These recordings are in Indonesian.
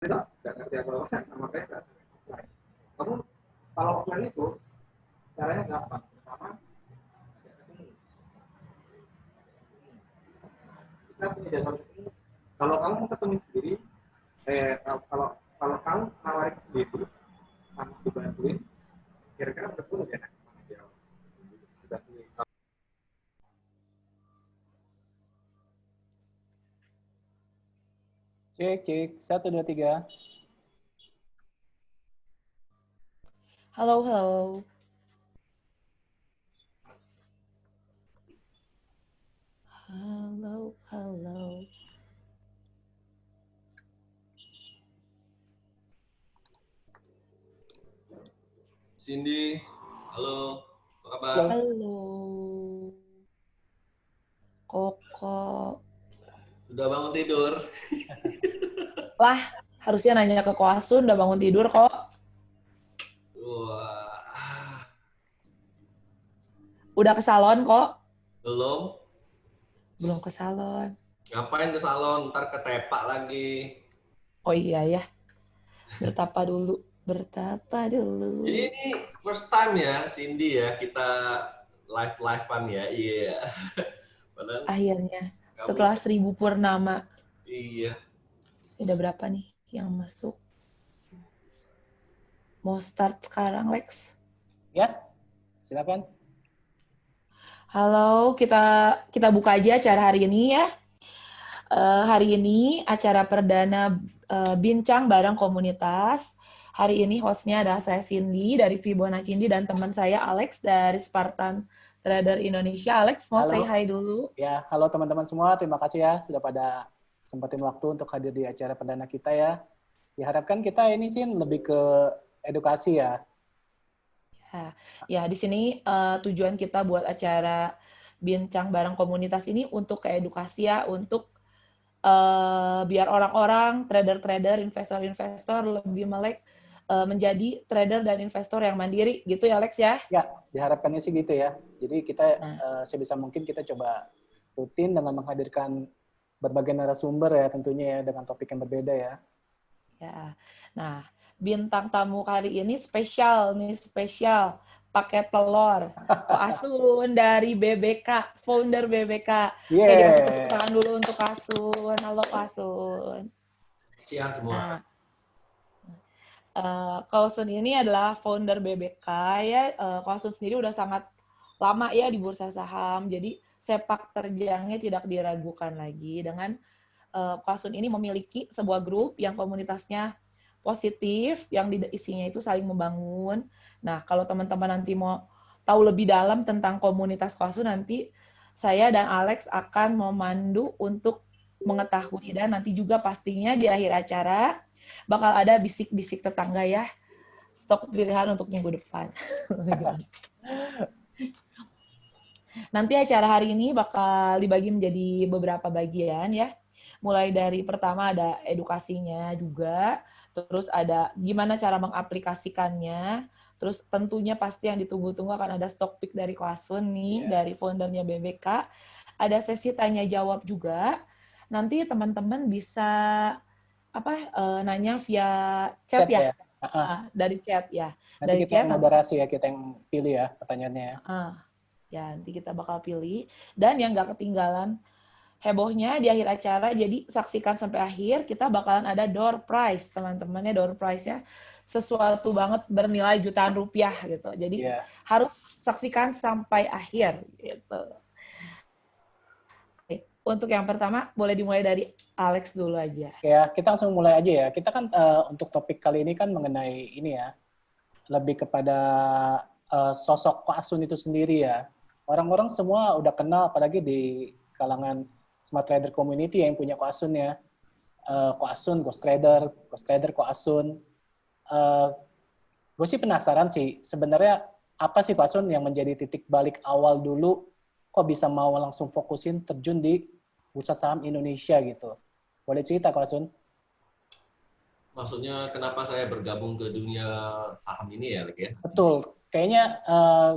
nggak ngerti apa-apa sama mereka. Kamu kalau offline itu caranya gampang. Pertama, kita punya jadwal ketemu. Kalau kamu mau ketemu sendiri, kalau kalau kamu nawarin sendiri sama dibantuin, kira-kira berapa lebih enak mana dia dibantuin. Cek, cek. 1, 2, 3. Halo, halo. Halo, halo. Cindy, halo, apa kabar? Halo. Koko. Udah bangun tidur? Lah, harusnya nanya ke Koasun, udah bangun tidur kok. Wah, Udah ke salon kok. belum? Belum ke salon. Ngapain ke salon? Ntar ketepak lagi. Oh iya ya. Bertapa dulu. Bertapa dulu. Jadi ini first time ya, Cindy ya, kita live-livean ya. Iya. Padahal Akhirnya, kamu, setelah 1000 purnama. iya. Udah berapa nih yang masuk? Mau start sekarang, Lex? Ya, silakan. Halo, kita buka aja acara hari ini ya. Hari ini acara perdana bincang bareng komunitas. Hari ini hostnya adalah saya Cindy dari Fibonacci Cindy dan teman saya Alex dari Spartan Trader Indonesia. Alex, mau Halo. say hi dulu? Ya, halo teman-teman semua. Terima kasih ya sudah pada sempetin waktu untuk hadir di acara perdana kita ya. Diharapkan kita ini sih lebih ke edukasi ya. Ya, di sini tujuan kita buat acara bincang bareng komunitas ini untuk ke edukasi ya, untuk biar orang-orang, trader-trader, investor-investor lebih melek menjadi trader dan investor yang mandiri, gitu ya Alex ya? Ya, diharapkannya sih gitu ya. Jadi kita sebisa mungkin kita coba rutin dengan menghadirkan berbagai narasumber ya tentunya ya dengan topik yang berbeda ya. Ya, nah bintang tamu kali ini spesial nih, spesial pakai telur. Ko Asun dari BBK, founder BBK. Oke, dikasih tepuk tangan dulu untuk Asun. Halo Ko Asun. Siang semua. Ko Asun ini adalah founder BBK ya. Ko Asun sendiri udah sangat lama ya di bursa saham. Jadi sepak terjangnya tidak diragukan lagi dengan Ko Asun ini memiliki sebuah grup yang komunitasnya positif, yang isinya itu saling membangun. Nah, kalau teman-teman nanti mau tahu lebih dalam tentang komunitas Ko Asun, nanti saya dan Alex akan memandu untuk mengetahui, dan nanti juga pastinya di akhir acara bakal ada bisik-bisik tetangga ya, stok pilihan untuk minggu depan. Nanti acara hari ini bakal dibagi menjadi beberapa bagian ya. Mulai dari pertama ada edukasinya juga, terus ada gimana cara mengaplikasikannya, terus tentunya pasti yang ditunggu-tunggu akan ada stock pick dari Ko Asun nih, dari foundernya BBK. Ada sesi tanya jawab juga. Nanti teman-teman bisa nanya via chat ya. Dari chat ya. Nanti dari kita chat moderasi ya, kita yang pilih ya pertanyaannya ya. Ya, nanti kita bakal pilih. Dan yang nggak ketinggalan hebohnya di akhir acara, jadi saksikan sampai akhir, kita bakalan ada door prize, teman-temannya. Door prize-nya sesuatu banget bernilai jutaan rupiah gitu. Jadi harus saksikan sampai akhir gitu. Untuk yang pertama, boleh dimulai dari Alex dulu aja. Ya, kita langsung mulai aja ya. Kita kan untuk topik kali ini kan mengenai ini ya, lebih kepada sosok Ko Asun itu sendiri ya. Orang-orang semua udah kenal, apalagi di kalangan Smart Trader Community yang punya Ko Asun ya. Ko Asun, Ghost Trader, Ko Asun. Gue sih penasaran sih, sebenarnya apa sih Ko Asun yang menjadi titik balik awal dulu, kok bisa mau langsung fokusin terjun di bursa saham Indonesia gitu. Boleh cerita Ko Asun? Maksudnya kenapa saya bergabung ke dunia saham ini ya, Lek ya? Betul. Kayaknya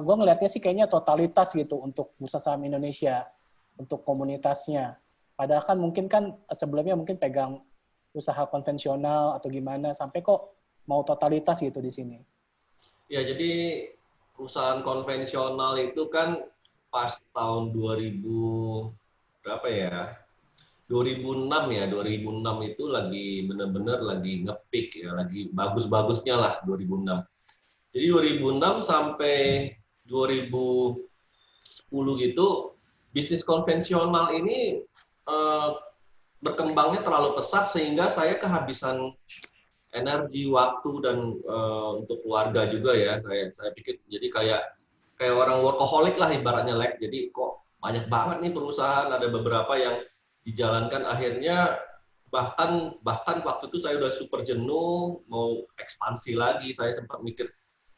gue ngelihatnya sih kayaknya totalitas gitu untuk bursa saham Indonesia, untuk komunitasnya. Padahal kan mungkin kan sebelumnya mungkin pegang usaha konvensional atau gimana sampai kok mau totalitas gitu di sini? Ya, jadi perusahaan konvensional itu kan pas tahun 2000 berapa ya? 2006 ya, 2006 itu lagi benar-benar lagi nge-peak ya, lagi bagus-bagusnya lah 2006. Jadi 2006 sampai 2010 gitu, bisnis konvensional ini berkembangnya terlalu pesat sehingga saya kehabisan energi, waktu dan untuk keluarga juga ya. Saya pikir jadi kayak orang workaholic lah ibaratnya like. Jadi kok banyak banget nih perusahaan, ada beberapa yang dijalankan akhirnya bahkan waktu itu saya udah super jenuh mau ekspansi lagi. Saya sempat mikir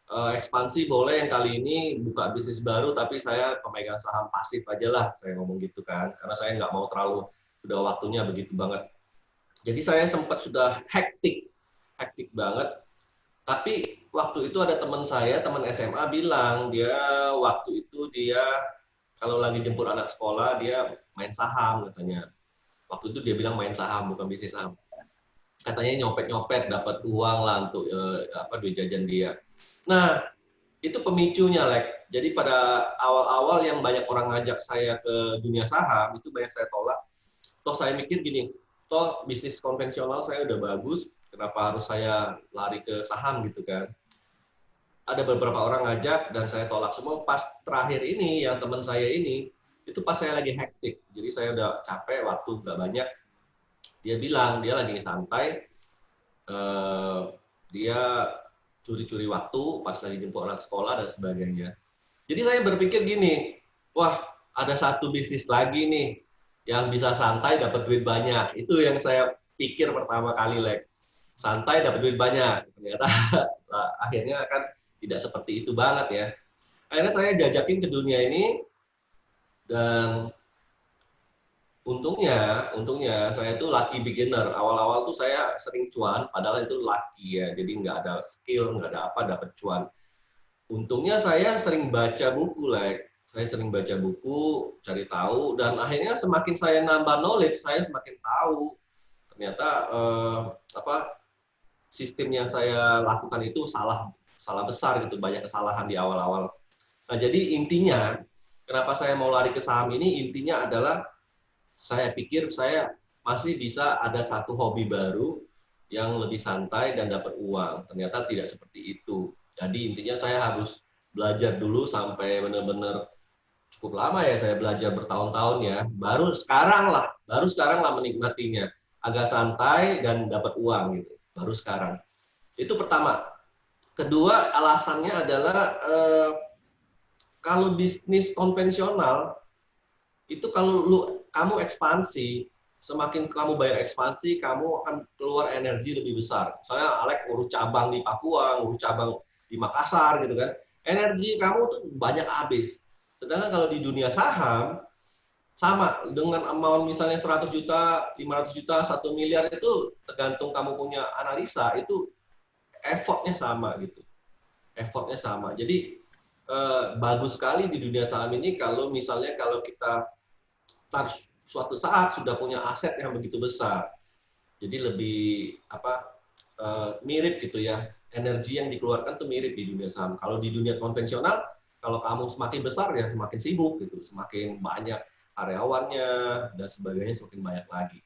ekspansi boleh yang kali ini buka bisnis baru tapi saya pemegang saham pasif aja lah, saya ngomong gitu kan, karena saya nggak mau terlalu sudah waktunya begitu banget. Jadi saya sempat sudah hektik banget. Tapi waktu itu ada teman saya, teman SMA bilang dia waktu itu dia kalau lagi jemput anak sekolah dia main saham katanya. Waktu itu dia bilang main saham bukan bisnis saham. Katanya nyopet-nyopet dapat uang lah untuk duit jajan dia. Nah, itu pemicunya, Lek. Jadi pada awal-awal yang banyak orang ngajak saya ke dunia saham, itu banyak saya tolak. Toh saya mikir gini, toh bisnis konvensional saya udah bagus, kenapa harus saya lari ke saham gitu kan. Ada beberapa orang ngajak dan saya tolak semua. Pas terakhir ini, yang teman saya ini, itu pas saya lagi hektik. Jadi saya udah capek, waktu nggak banyak. Dia bilang, dia lagi santai, dia curi-curi waktu pas lagi jemput anak sekolah dan sebagainya. Jadi saya berpikir gini, wah ada satu bisnis lagi nih yang bisa santai dapat duit banyak. Itu yang saya pikir pertama kali, Lek. Santai dapat duit banyak. Ternyata akhirnya kan tidak seperti itu banget ya. Akhirnya saya jajakin ke dunia ini dan untungnya saya itu lucky beginner. Awal-awal tuh saya sering cuan, padahal itu lucky ya. Jadi nggak ada skill, nggak ada apa, dapat cuan. Untungnya saya sering baca buku, like. Saya sering baca buku, cari tahu, dan akhirnya semakin saya nambah knowledge, saya semakin tahu. Ternyata sistem yang saya lakukan itu salah besar gitu, banyak kesalahan di awal-awal. Nah, jadi intinya, kenapa saya mau lari ke saham ini, intinya adalah saya pikir saya masih bisa ada satu hobi baru yang lebih santai dan dapat uang. Ternyata tidak seperti itu. Jadi intinya saya harus belajar dulu sampai benar-benar cukup lama ya, saya belajar bertahun-tahun ya. Baru sekarang lah menikmatinya. Agak santai dan dapat uang gitu. Baru sekarang. Itu pertama. Kedua, alasannya adalah kalau bisnis konvensional itu kalau kamu ekspansi, semakin kamu bayar ekspansi, kamu akan keluar energi lebih besar. Misalnya Alek ngurus cabang di Papua, ngurus cabang di Makassar gitu kan. Energi kamu tuh banyak habis. Sedangkan kalau di dunia saham, sama dengan amount misalnya 100 juta, 500 juta, 1 miliar itu tergantung kamu punya analisa, itu effortnya sama gitu. Effortnya sama. Jadi bagus sekali di dunia saham ini kalau misalnya kalau kita suatu saat sudah punya aset yang begitu besar, jadi lebih mirip gitu ya, energi yang dikeluarkan tuh mirip di dunia saham. Kalau di dunia konvensional, kalau kamu semakin besar ya semakin sibuk gitu, semakin banyak karyawannya dan sebagainya, semakin banyak lagi.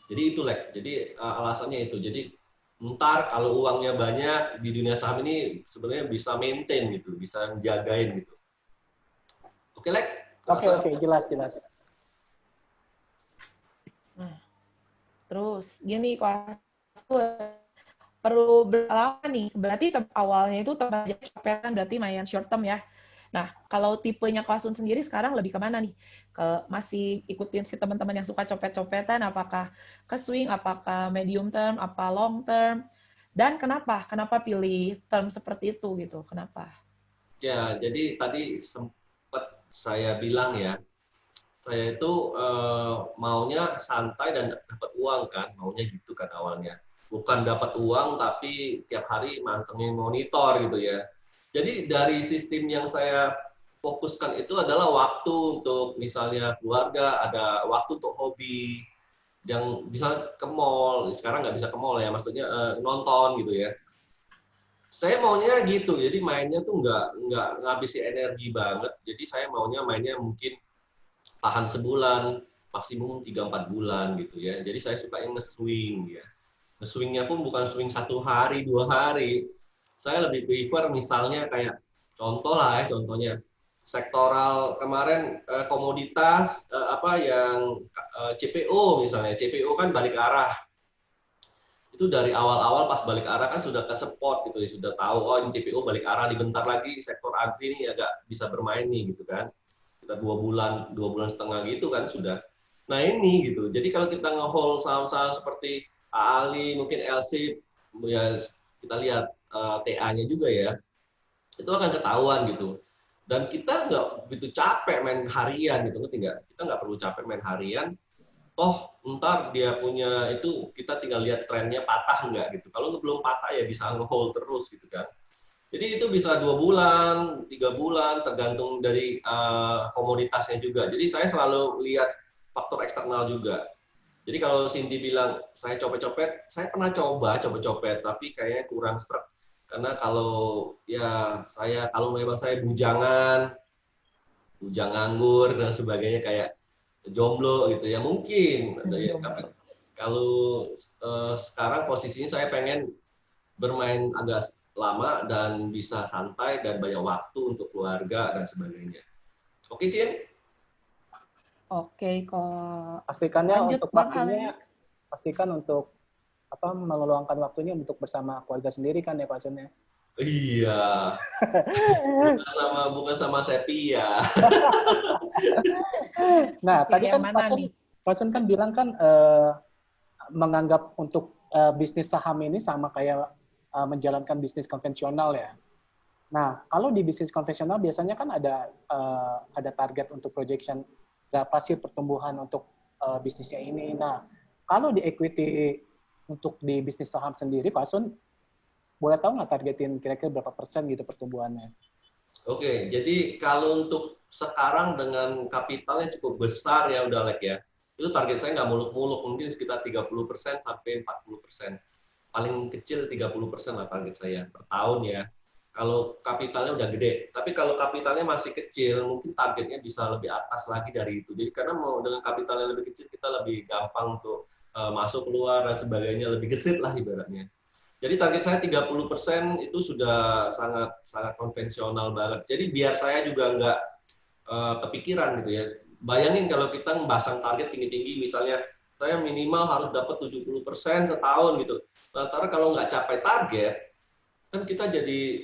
Jadi itu Lek, jadi alasannya itu. Jadi ntar kalau uangnya banyak di dunia saham ini sebenarnya bisa maintain gitu, bisa menjagain gitu. Oke Lek? Oke, jelas. Nah, terus gini, kalau perlu berapa lama nih? Berarti awalnya itu tempat copetan, berarti main short term ya. Nah, kalau tipenya Kwasun sendiri sekarang lebih kemana nih? Masih ikutin si teman-teman yang suka copet-copetan, apakah ke swing, apakah medium term, apa long term? Dan kenapa? Kenapa pilih term seperti itu gitu? Kenapa? Ya, jadi tadi sempat saya bilang ya, saya itu maunya santai dan dapat uang kan, maunya gitu kan awalnya. Bukan dapat uang tapi tiap hari mantengin monitor gitu ya. Jadi dari sistem yang saya fokuskan itu adalah waktu untuk misalnya keluarga, ada waktu untuk hobi, yang bisa ke mall, sekarang nggak bisa ke mall ya, maksudnya nonton gitu ya. Saya maunya gitu, jadi mainnya tuh nggak ngabisi energi banget. Jadi saya maunya mainnya mungkin tahan sebulan, maksimum 3-4 bulan gitu ya. Jadi saya suka yang nge-swing ya. Nge-swingnya pun bukan swing 1 hari, 2 hari. Saya lebih prefer misalnya kayak contoh lah ya, contohnya sektoral kemarin komoditas apa yang CPO misalnya. CPO kan balik arah. Itu dari awal-awal pas balik arah kan sudah ke spot gitu ya, sudah tahu oh ini CPO balik arah, di bentar lagi sektor agri ini agak bisa bermain nih gitu kan. Kita 2 bulan setengah gitu kan sudah. Nah ini gitu. Jadi kalau kita nge-hold saham-saham seperti Ali, mungkin LC, ya kita lihat TA-nya juga ya, itu akan ketahuan gitu. Dan kita nggak begitu capek main harian gitu, ngerti nggak? Kita nggak perlu capek main harian. Toh ntar dia punya itu kita tinggal lihat trennya patah nggak gitu. Kalau belum patah ya bisa nge-hold terus gitu kan. Jadi itu bisa 2 bulan, 3 bulan, tergantung dari komoditasnya juga. Jadi saya selalu lihat faktor eksternal juga. Jadi kalau Cindy bilang saya copet-copet, saya pernah coba copet, tapi kayaknya kurang sreg. Karena kalau ya kalau memang saya bujang nganggur dan sebagainya kayak jomblo gitu ya mungkin. Kalau sekarang posisinya saya pengen bermain agak lama dan bisa santai dan banyak waktu untuk keluarga dan sebagainya. Oke, Cin? Oke, kok. Pastikannya Lanjut, untuk Bang waktunya, pastikan untuk meluangkan waktunya untuk bersama keluarga sendiri kan ya Pak Sun ya. Iya. Bukan sama Sepia. Nah, tadi kan mana Pak Sun kan bilang kan menganggap untuk bisnis saham ini sama kayak menjalankan bisnis konvensional ya. Nah, kalau di bisnis konvensional biasanya kan ada target untuk projection berapa sih pertumbuhan untuk bisnisnya ini. Nah, kalau di equity untuk di bisnis saham sendiri, Pak Sun boleh tahu nggak targetin kira-kira berapa persen gitu pertumbuhannya? Oke, jadi kalau untuk sekarang dengan kapital yang cukup besar ya udah like ya, itu target saya nggak muluk-muluk, mungkin sekitar 30% sampai 40%. Paling kecil 30% lah target saya per tahun ya. Kalau kapitalnya udah gede, tapi kalau kapitalnya masih kecil, mungkin targetnya bisa lebih atas lagi dari itu. Jadi karena mau dengan kapitalnya lebih kecil, kita lebih gampang untuk masuk keluar dan sebagainya, lebih gesit lah ibaratnya. Jadi target saya 30% itu sudah sangat konvensional banget. Jadi biar saya juga nggak kepikiran gitu ya. Bayangin kalau kita membasang target tinggi-tinggi, misalnya saya minimal harus dapat 70% setahun gitu. Lantaran kalau nggak capai target, kan kita jadi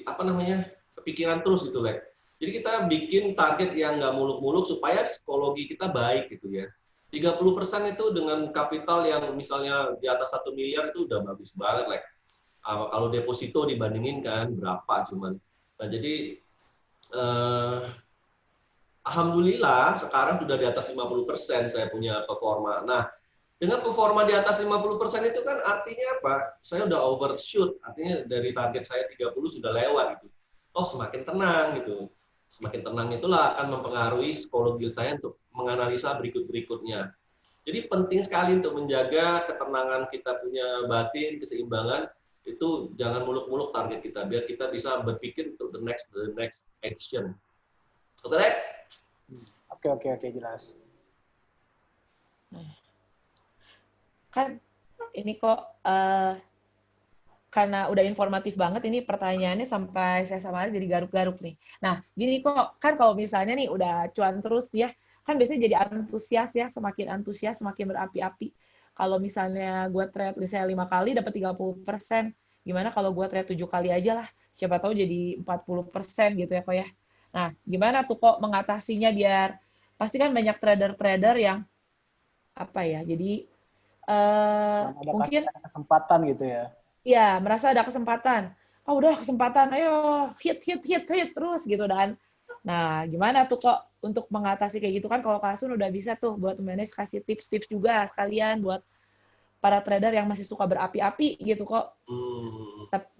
kepikiran terus gitu, Lek. Jadi kita bikin target yang nggak muluk-muluk supaya psikologi kita baik gitu ya. 30% itu dengan kapital yang misalnya di atas 1 miliar itu udah bagus banget, Lek. Kalau deposito dibandingin kan berapa cuman. Nah jadi alhamdulillah sekarang sudah di atas 50% saya punya performa. Nah dengan performa di atas 50% itu kan artinya apa? Saya udah overshoot, artinya dari target saya 30 sudah lewat gitu. Oh semakin tenang gitu. Semakin tenang itulah akan mempengaruhi psikologi saya untuk menganalisa berikut-berikutnya. Jadi penting sekali untuk menjaga ketenangan kita punya batin, keseimbangan, itu jangan muluk-muluk target kita biar kita bisa berpikir untuk the next action. Oke, Lek? Oke, jelas. Kan ini kok karena udah informatif banget ini pertanyaannya sampai saya sama jadi garuk-garuk nih. Nah, gini kok, kan kalau misalnya nih udah cuan terus ya, kan biasanya jadi antusias ya, semakin antusias semakin berapi-api. Kalau misalnya gue trade misalnya 5 kali dapat 30%, gimana kalau gue trade 7 kali aja lah, siapa tahu jadi 40% gitu ya kok ya. Nah, gimana tuh kok mengatasinya biar, pasti kan banyak trader-trader yang apa ya, jadi mungkin ada kesempatan gitu ya. Iya, merasa ada kesempatan. Oh, udah kesempatan, ayo hit terus gitu dan. Nah, gimana tuh kok untuk mengatasi kayak gitu kan kalau Kak Sun udah bisa tuh buat manage kasih tips-tips juga sekalian buat para trader yang masih suka berapi-api gitu kok.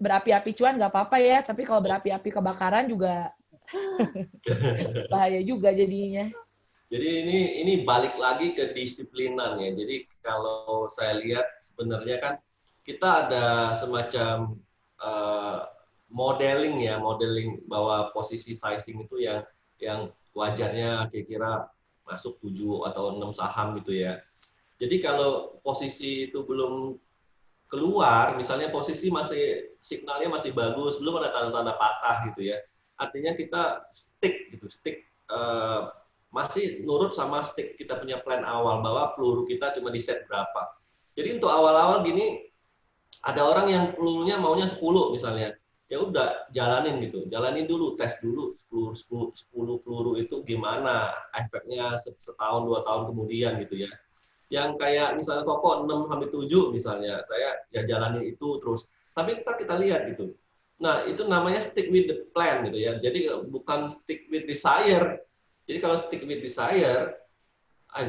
Berapi-api cuan nggak apa-apa ya, tapi kalau berapi-api kebakaran juga bahaya juga jadinya. Jadi ini balik lagi ke disiplinan ya. Jadi kalau saya lihat sebenarnya kan kita ada semacam modeling ya, modeling bahwa posisi sizing itu yang wajarnya kira-kira masuk 7 atau 6 saham gitu ya. Jadi kalau posisi itu belum keluar, misalnya posisi masih signalnya masih bagus, belum ada tanda-tanda patah gitu ya. Artinya kita stick gitu, masih nurut sama stick kita punya plan awal bahwa peluru kita cuma di set berapa. Jadi untuk awal-awal gini ada orang yang pelurunya maunya 10 misalnya. Ya udah jalanin gitu. Jalanin dulu, tes dulu 10 peluru itu gimana efeknya setahun 2 tahun kemudian gitu ya. Yang kayak misalnya Koko 6 sampai 7 misalnya, saya ya jalanin itu terus. Tapi kita lihat gitu. Nah, itu namanya stick with the plan gitu ya. Jadi bukan stick with desire. Jadi kalau stick with desire,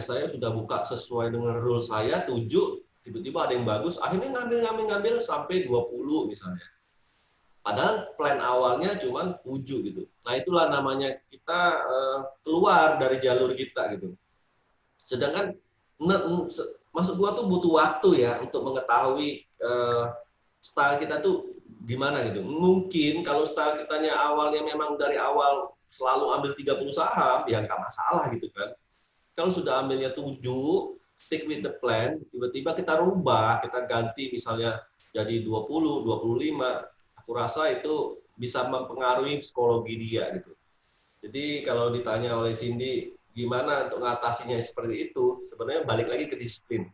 saya sudah buka sesuai dengan rule saya 7, tiba-tiba ada yang bagus, akhirnya ngambil sampai 20 misalnya. Padahal plan awalnya cuma 7 gitu. Nah, itulah namanya kita keluar dari jalur kita gitu. Sedangkan maksud gua tuh butuh waktu ya untuk mengetahui style kita tuh gimana gitu. Mungkin kalau style kitanya awalnya memang dari awal selalu ambil 30 saham, ya nggak masalah gitu kan. Kalau sudah ambilnya 7, stick with the plan, tiba-tiba kita rubah, kita ganti misalnya jadi 20, 25, aku rasa itu bisa mempengaruhi psikologi dia gitu. Jadi kalau ditanya oleh Cindy, gimana untuk mengatasinya seperti itu, sebenarnya balik lagi ke disiplin.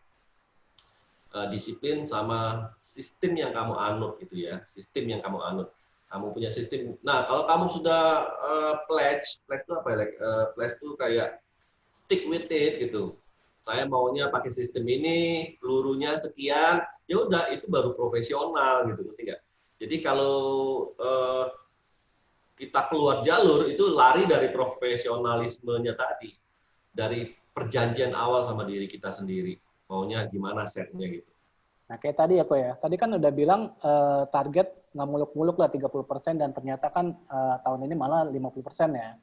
Disiplin sama sistem yang kamu anut gitu ya, sistem yang kamu anut. Kamu punya sistem. Nah, kalau kamu sudah pledge itu apa ya? Pledge itu kayak stick with it gitu. Saya maunya pakai sistem ini, pelurunya sekian, ya udah itu baru profesional gitu, ngerti nggak? Jadi kalau kita keluar jalur itu lari dari profesionalismenya tadi, dari perjanjian awal sama diri kita sendiri, maunya gimana setnya gitu. Nah, kayak tadi ya, Ko ya. Tadi kan udah bilang target nggak muluk-muluk lah 30% dan ternyata kan tahun ini malah 50% ya.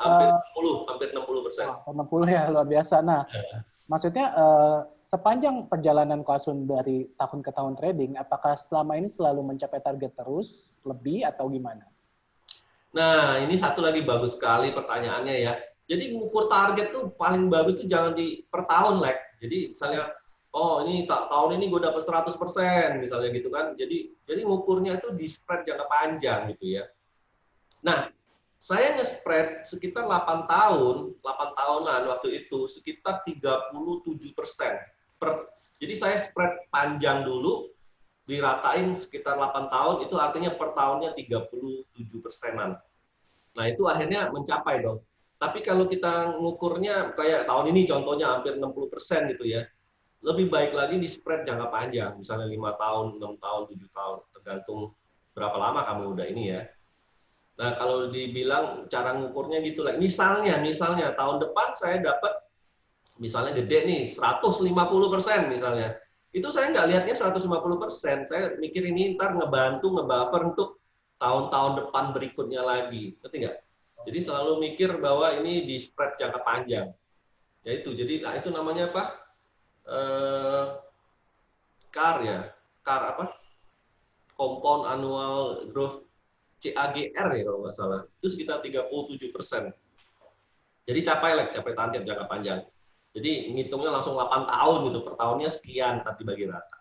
Hampir 60%. 60 ya, luar biasa. Nah, maksudnya sepanjang perjalanan Ko Asun dari tahun ke tahun trading, apakah selama ini selalu mencapai target terus, lebih, atau gimana? Nah, ini satu lagi bagus sekali pertanyaannya ya. Jadi ngukur target tuh paling bagus tuh jangan di per tahun, Lek. Jadi misalnya, oh ini tahun ini gue dapat 100% misalnya gitu kan. Jadi ngukurnya itu di spread jangka panjang gitu ya. Nah, saya nge-spread sekitar 8 tahunan waktu itu, sekitar 37%. Jadi saya spread panjang dulu, diratain sekitar 8 tahun, itu artinya per tahunnya 37%-an. Nah, itu akhirnya mencapai dong. Tapi kalau kita ngukurnya kayak tahun ini contohnya hampir 60% gitu ya, lebih baik lagi di spread jangka panjang, misalnya 5 tahun, 6 tahun, 7 tahun, tergantung berapa lama kamu udah ini ya. Nah, kalau dibilang cara ngukurnya gitu lah. Misalnya tahun depan saya dapat misalnya gede nih 150% misalnya. Itu saya nggak lihatnya 150%. Saya mikir ini ntar ngebuffer untuk tahun-tahun depan berikutnya lagi. Ngerti nggak? Jadi selalu mikir bahwa ini di spread jangka panjang. Ya itu. Jadi itu namanya apa? CAR ya. CAR apa? Compound Annual Growth, CAGR ya kalau nggak salah. Itu sekitar 37%. Jadi capai target jangka panjang. Jadi ngitungnya langsung 8 tahun gitu, per tahunnya sekian, tapi bagi rata.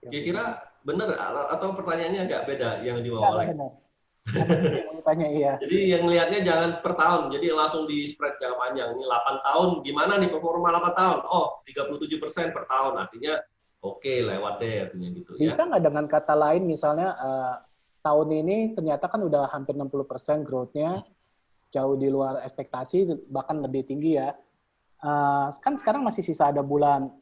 Kira-kira benar atau pertanyaannya agak beda yang di bawah lagi? Benar. Iya. Jadi yang lihatnya jangan per tahun, jadi langsung di spread jangka panjang. Ini 8 tahun, gimana nih performa 8 tahun? Oh, 37% per tahun, artinya oke, lewat deh artinya gitu. Bisa nggak dengan kata lain misalnya tahun ini ternyata kan udah hampir 60% growth-nya, jauh di luar ekspektasi, bahkan lebih tinggi ya. Kan sekarang masih sisa ada bulan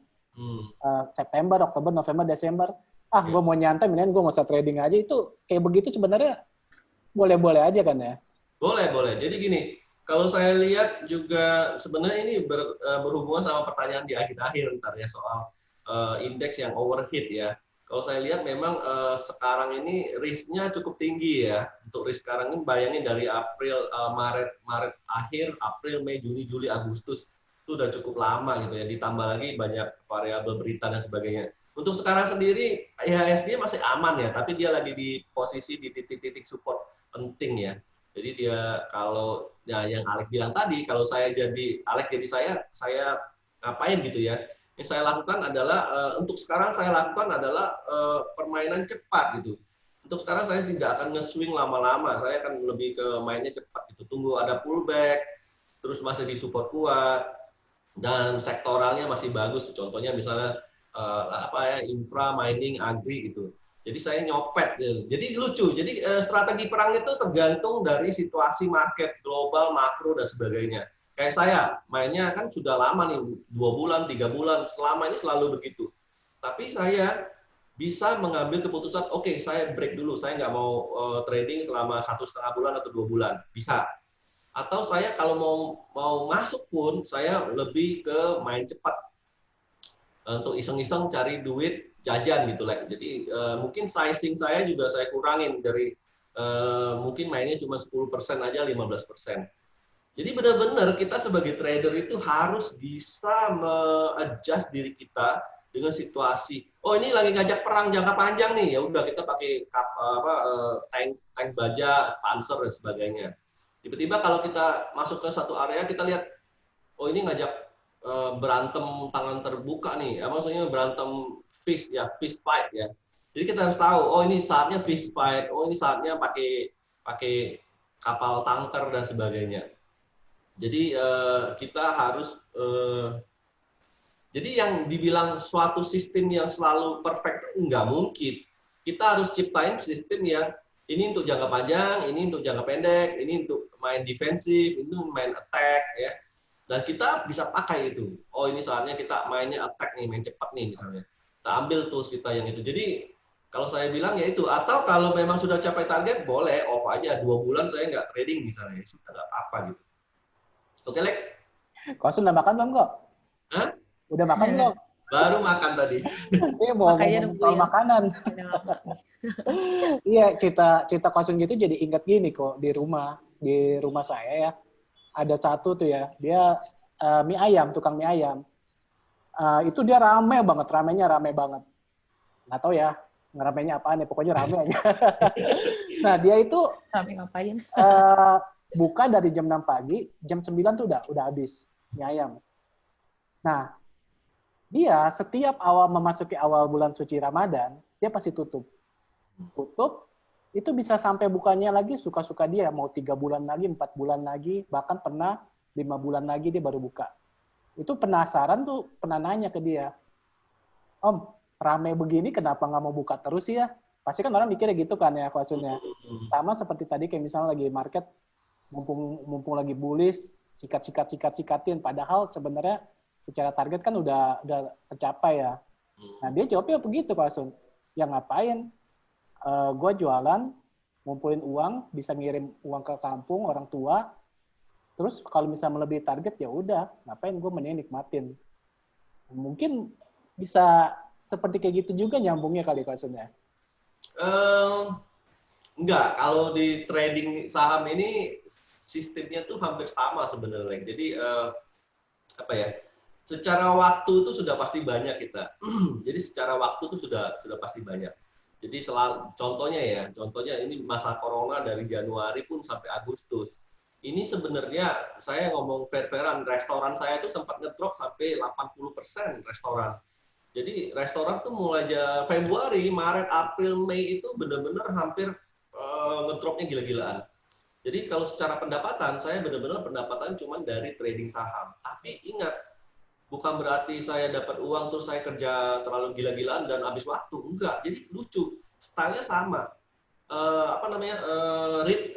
September, Oktober, November, Desember. Gue mau nyantai, mendingan gue nggak usah trading aja. Itu kayak begitu sebenarnya boleh-boleh aja kan ya? Boleh. Jadi gini, kalau saya lihat juga sebenarnya ini berhubungan sama pertanyaan di akhir-akhir ntar ya soal indeks yang overheat ya. kalau saya lihat memang sekarang ini risknya cukup tinggi ya. Untuk risk sekarang ini bayangin dari Maret akhir, April, Mei, Juni, Juli, Agustus itu udah cukup lama gitu ya. Ditambah lagi banyak variabel berita dan sebagainya. Untuk sekarang sendiri IHSG masih aman ya, tapi dia lagi di posisi di titik-titik support penting ya. Jadi dia kalau ya yang Alex bilang tadi, kalau saya jadi Alex jadi saya ngapain gitu ya? Yang saya lakukan adalah untuk sekarang saya lakukan adalah permainan cepat gitu. Untuk sekarang saya tidak akan nge-swing lama-lama, saya akan lebih ke mainnya cepat gitu. Tunggu ada pullback, terus masih di support kuat dan sektoralnya masih bagus. Contohnya misalnya infra, mining, agri gitu. Jadi saya nyopet. Jadi lucu. Jadi strategi perang itu tergantung dari situasi market global, makro dan sebagainya. Kayak saya, mainnya kan sudah lama nih, 2 bulan, 3 bulan, selama ini selalu begitu. Tapi saya bisa mengambil keputusan, oke, saya break dulu, saya nggak mau trading selama 1,5 bulan atau 2 bulan, bisa. Atau saya kalau mau masuk pun, saya lebih ke main cepat. Untuk iseng-iseng cari duit jajan gitu lah. Jadi mungkin sizing saya juga saya kurangin dari mungkin mainnya cuma 10% aja, 15%. Jadi benar-benar kita sebagai trader itu harus bisa me-adjust diri kita dengan situasi. Oh ini lagi ngajak perang jangka panjang nih, ya udah kita pakai tank baja, panzer dan sebagainya. Tiba-tiba kalau kita masuk ke satu area kita lihat, oh ini ngajak berantem tangan terbuka nih, maksudnya berantem fist fight ya. Jadi kita harus tahu, oh ini saatnya fist fight, oh ini saatnya pakai kapal tanker dan sebagainya. Jadi kita harus jadi yang dibilang suatu sistem yang selalu perfect nggak mungkin. Kita harus ciptain sistem yang ini untuk jangka panjang, ini untuk jangka pendek, ini untuk main defensif, ini main attack ya. Dan kita bisa pakai itu. Oh ini saatnya kita mainnya attack nih, main cepat nih misalnya. Kita ambil tools kita yang itu. Jadi kalau saya bilang ya itu. Atau kalau memang sudah capai target, boleh off aja. 2 bulan saya nggak trading misalnya. Sudah nggak apa-apa gitu. Oke, Lek? Kau sudah makan belum kok? Hah? Udah makan belum? Baru makan tadi. Ini mau ngomong soal makanan. Iya, cerita Kosun gitu jadi ingat gini kok di rumah saya ya. Ada satu tuh ya, dia mie ayam, tukang mie ayam. Itu dia ramenya rame banget. Nggak tahu ya, ngeramenya apaan ya, pokoknya rame aja. Nah, dia itu rame ngapain? Buka dari jam 6 pagi, jam 9 tuh udah habis mie ayam. Nah, dia setiap memasuki awal bulan suci Ramadan, dia pasti tutup. Itu bisa sampai bukanya lagi suka-suka dia, mau 3 bulan lagi, 4 bulan lagi, bahkan pernah 5 bulan lagi dia baru buka. Itu penasaran tuh, pernah nanya ke dia, Om, rame begini kenapa nggak mau buka terus ya? Pasti kan orang mikirnya gitu kan ya, maksudnya. Sama seperti tadi kayak misalnya lagi market, mumpung lagi bullish, sikatin, padahal sebenarnya secara target kan udah tercapai ya. Nah dia jawabnya begitu Pak Sun. Ya ngapain? Gue jualan, ngumpulin uang, bisa ngirim uang ke kampung orang tua. Terus kalau misalnya melebihi target ya udah, ngapain gue mending nikmatin. Mungkin bisa seperti kayak gitu juga nyambungnya kali Pak Sun ya. Enggak, kalau di trading saham ini sistemnya tuh hampir sama sebenarnya. Jadi apa ya? Secara waktu itu sudah pasti banyak kita. Jadi secara waktu itu sudah pasti banyak. Jadi contohnya ini masa corona dari Januari pun sampai Agustus. Ini sebenarnya saya ngomong fair-fairan, restoran saya itu sempat ngedrop sampai 80% restoran. Jadi restoran tuh mulai Februari, Maret, April, Mei itu benar-benar hampir ngedropnya gila-gilaan. Jadi kalau secara pendapatan, saya benar-benar pendapatan cuma dari trading saham. Tapi ingat, bukan berarti saya dapat uang terus saya kerja terlalu gila-gilaan dan habis waktu. Enggak. Jadi lucu. Stylenya sama.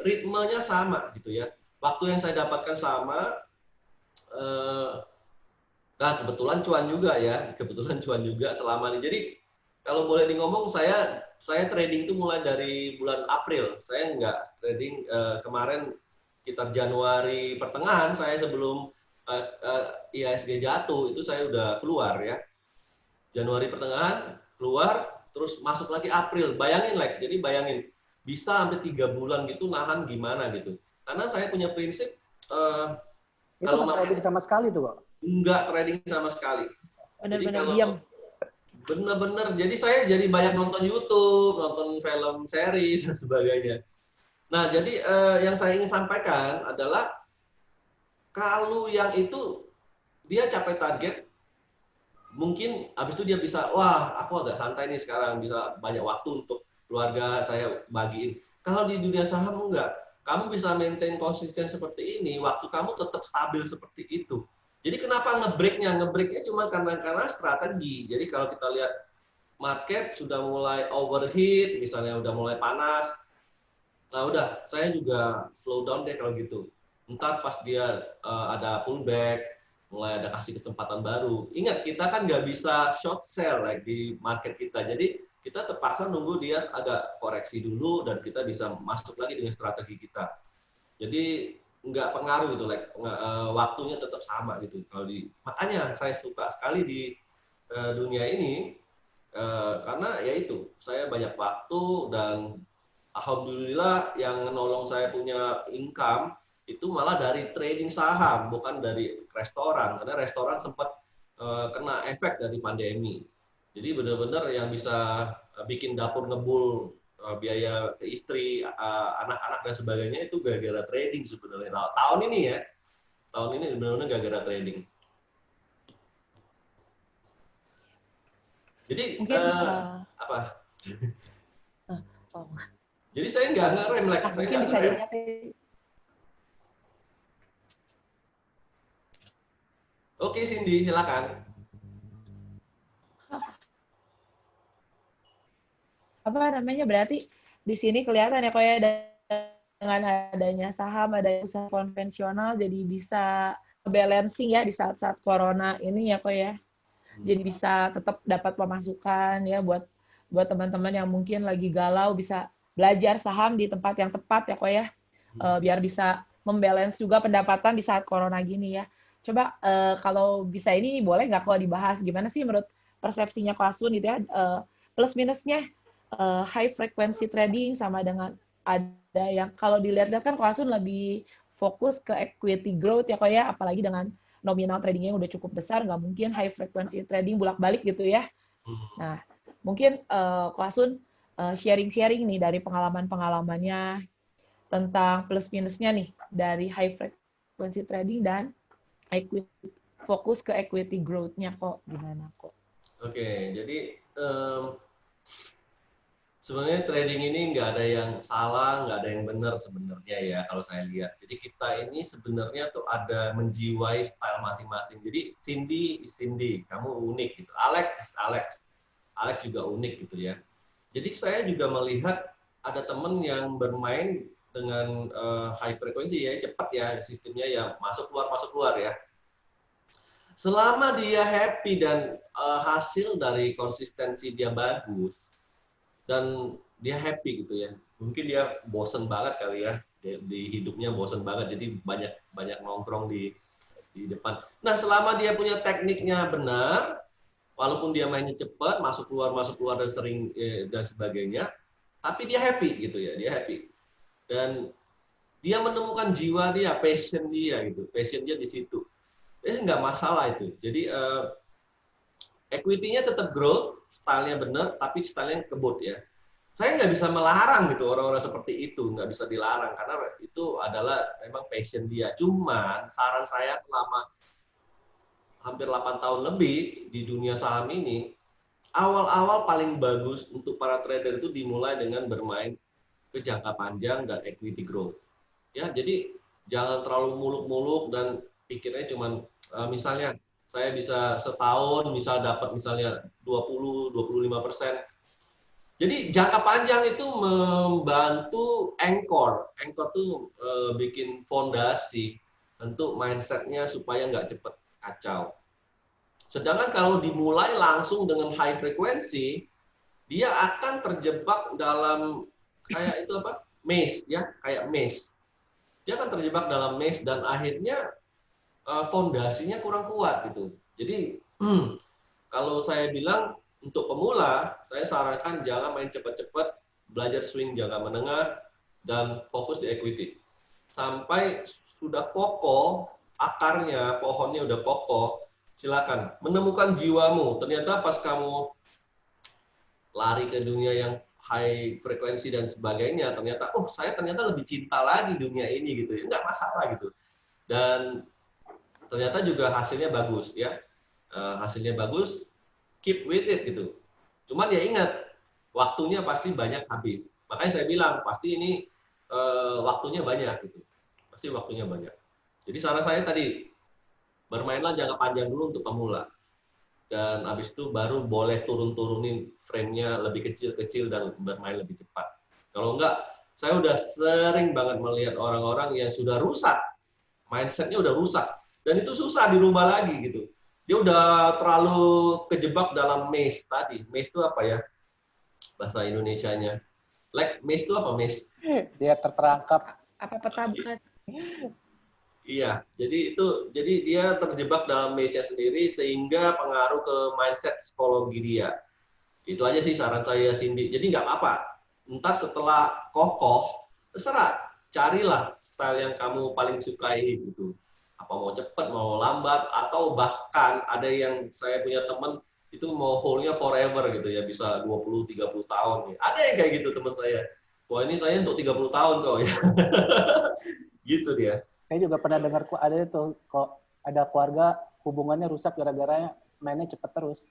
Ritmenya sama gitu ya. Waktu yang saya dapatkan sama. Nah, kebetulan cuan juga ya. Kebetulan cuan juga selama ini. Jadi kalau boleh ngomong saya trading itu mulai dari bulan April. Saya nggak trading kemarin sekitar Januari pertengahan saya sebelum IHSG jatuh itu saya udah keluar ya. Januari pertengahan keluar, terus masuk lagi April. Bayangin jadi bayangin bisa sampai 3 bulan gitu nahan gimana gitu. Karena saya punya prinsip Itu kalau nggak trading sama sekali tuh kok. nggak trading sama sekali. Jadi Benar-benar kalau diam. bener-bener, jadi saya jadi banyak nonton YouTube, nonton film series dan sebagainya. Nah, jadi yang saya ingin sampaikan adalah kalau yang itu dia capai target, mungkin habis itu dia bisa, wah aku agak santai nih sekarang, bisa banyak waktu untuk keluarga saya bagiin. Kalau di dunia saham enggak, kamu bisa maintain konsisten seperti ini, waktu kamu tetap stabil seperti itu. Jadi kenapa nge-breaknya? Nge-breaknya cuma karena strategi. Jadi kalau kita lihat market sudah mulai overheat, misalnya udah mulai panas, nah udah, saya juga slow down deh kalau gitu. Ntar pas dia ada pullback, mulai ada kasih kesempatan baru. Ingat, kita kan nggak bisa short sell di market kita. Jadi kita terpaksa nunggu dia agak koreksi dulu dan kita bisa masuk lagi dengan strategi kita. Jadi nggak pengaruh gitu, waktunya tetap sama gitu. Makanya saya suka sekali di dunia ini karena ya itu saya banyak waktu dan alhamdulillah yang nolong saya punya income itu malah dari trading saham, bukan dari restoran, karena restoran sempat kena efek dari pandemi. Jadi benar-benar yang bisa bikin dapur ngebul, biaya ke istri, anak-anak dan sebagainya itu gara-gara trading sebenarnya. Nah, tahun ini benar-benar gara-gara trading. Jadi Mungkin apa? oh. Jadi saya nggak ngerem, Nah, saya mungkin nggak bisa ngerem. dilihat Oke, Cindy, silakan. apa namanya, berarti di sini kelihatan ya kok ya, dengan adanya saham, ada usaha konvensional jadi bisa balancing ya di saat-saat corona ini ya kok ya. Jadi bisa tetap dapat pemasukan ya buat teman-teman yang mungkin lagi galau, bisa belajar saham di tempat yang tepat ya kok ya. Biar bisa membalance juga pendapatan di saat corona gini ya. Coba kalau bisa ini boleh nggak kok dibahas gimana sih menurut persepsinya Ko Asun gitu ya, plus minusnya high frequency trading sama dengan ada yang kalau dilihat-lihat kan Ko Asun lebih fokus ke equity growth ya kok ya, apalagi dengan nominal tradingnya udah cukup besar, nggak mungkin high frequency trading bolak-balik gitu ya. Nah, mungkin Ko Asun sharing-sharing nih dari pengalaman-pengalamannya tentang plus minusnya nih dari high frequency trading dan fokus ke equity growth-nya kok gimana kok? Oke, jadi sebenarnya trading ini nggak ada yang salah, nggak ada yang benar sebenarnya ya kalau saya lihat. Jadi kita ini sebenarnya tuh ada menjiwai style masing-masing. Jadi Cindy, kamu unik gitu. Alex juga unik gitu ya. Jadi saya juga melihat ada teman yang bermain dengan high frequency ya, cepat ya sistemnya ya, masuk keluar ya. Selama dia happy dan hasil dari konsistensi dia bagus dan dia happy gitu ya. Mungkin dia bosen banget kali ya, di hidupnya bosen banget, jadi banyak nongkrong di depan. Nah, selama dia punya tekniknya benar, walaupun dia mainnya cepat, masuk keluar dan sering dan sebagainya, tapi dia happy gitu ya, dia happy. Dan dia menemukan jiwa dia, passion dia gitu, passion dia di situ. Nggak masalah itu. Jadi equity-nya tetap growth, style-nya benar, tapi style-nya kebut ya. Saya nggak bisa melarang gitu orang-orang seperti itu, nggak bisa dilarang karena itu adalah memang passion dia. Cuman saran saya selama hampir 8 tahun lebih di dunia saham ini, awal-awal paling bagus untuk para trader itu dimulai dengan bermain ke jangka panjang dan equity growth. Ya, jadi jangan terlalu muluk-muluk dan pikirnya cuman misalnya saya bisa setahun misal dapat misalnya 20-25%. Jadi jangka panjang itu membantu anchor. Anchor tuh bikin fondasi untuk mindsetnya supaya nggak cepat kacau. Sedangkan kalau dimulai langsung dengan high frequency, dia akan terjebak dalam kayak itu apa? Maze ya, kayak maze. Dia akan terjebak dalam maze dan akhirnya fondasinya kurang kuat gitu. Jadi kalau saya bilang untuk pemula, saya sarankan jangan main cepat-cepat, belajar swing jangka menengah, dan fokus di equity. Sampai sudah kokoh, akarnya, pohonnya udah kokoh, silakan menemukan jiwamu. Ternyata pas kamu lari ke dunia yang high frekuensi dan sebagainya, ternyata, oh saya ternyata lebih cinta lagi dunia ini gitu ya, nggak masalah gitu. Dan ternyata juga hasilnya bagus ya, hasilnya bagus, keep with it gitu. Cuman ya ingat, waktunya pasti banyak habis. Makanya saya bilang pasti ini waktunya banyak gitu, pasti waktunya banyak. Jadi saran saya tadi, bermainlah jangka panjang dulu untuk pemula. Dan habis itu baru boleh turun-turunin frame-nya lebih kecil-kecil dan bermain lebih cepat. Kalau enggak, saya udah sering banget melihat orang-orang yang sudah rusak, mindset-nya udah rusak, dan itu susah dirubah lagi gitu. Dia udah terlalu kejebak dalam maze tadi. Maze itu apa ya bahasa Indonesianya? Like maze itu apa maze? Dia terperangkap. Apa peta bukan? Iya, jadi dia terjebak dalam maze-nya sendiri sehingga pengaruh ke mindset psikologi dia. Itu aja sih saran saya, Cindy. Jadi nggak apa-apa. Entar setelah kokoh, terserah. Carilah style yang kamu paling sukai gitu. Apa mau cepat, mau lambat, atau bahkan ada yang saya punya teman itu mau hold-nya forever gitu ya, bisa 20-30 tahun. Ya. Ada yang kayak gitu teman saya. Wah ini saya untuk 30 tahun kok ya. Gitu dia. Saya juga pernah dengar ada itu kok ada keluarga hubungannya rusak gara-gara mainnya cepet terus.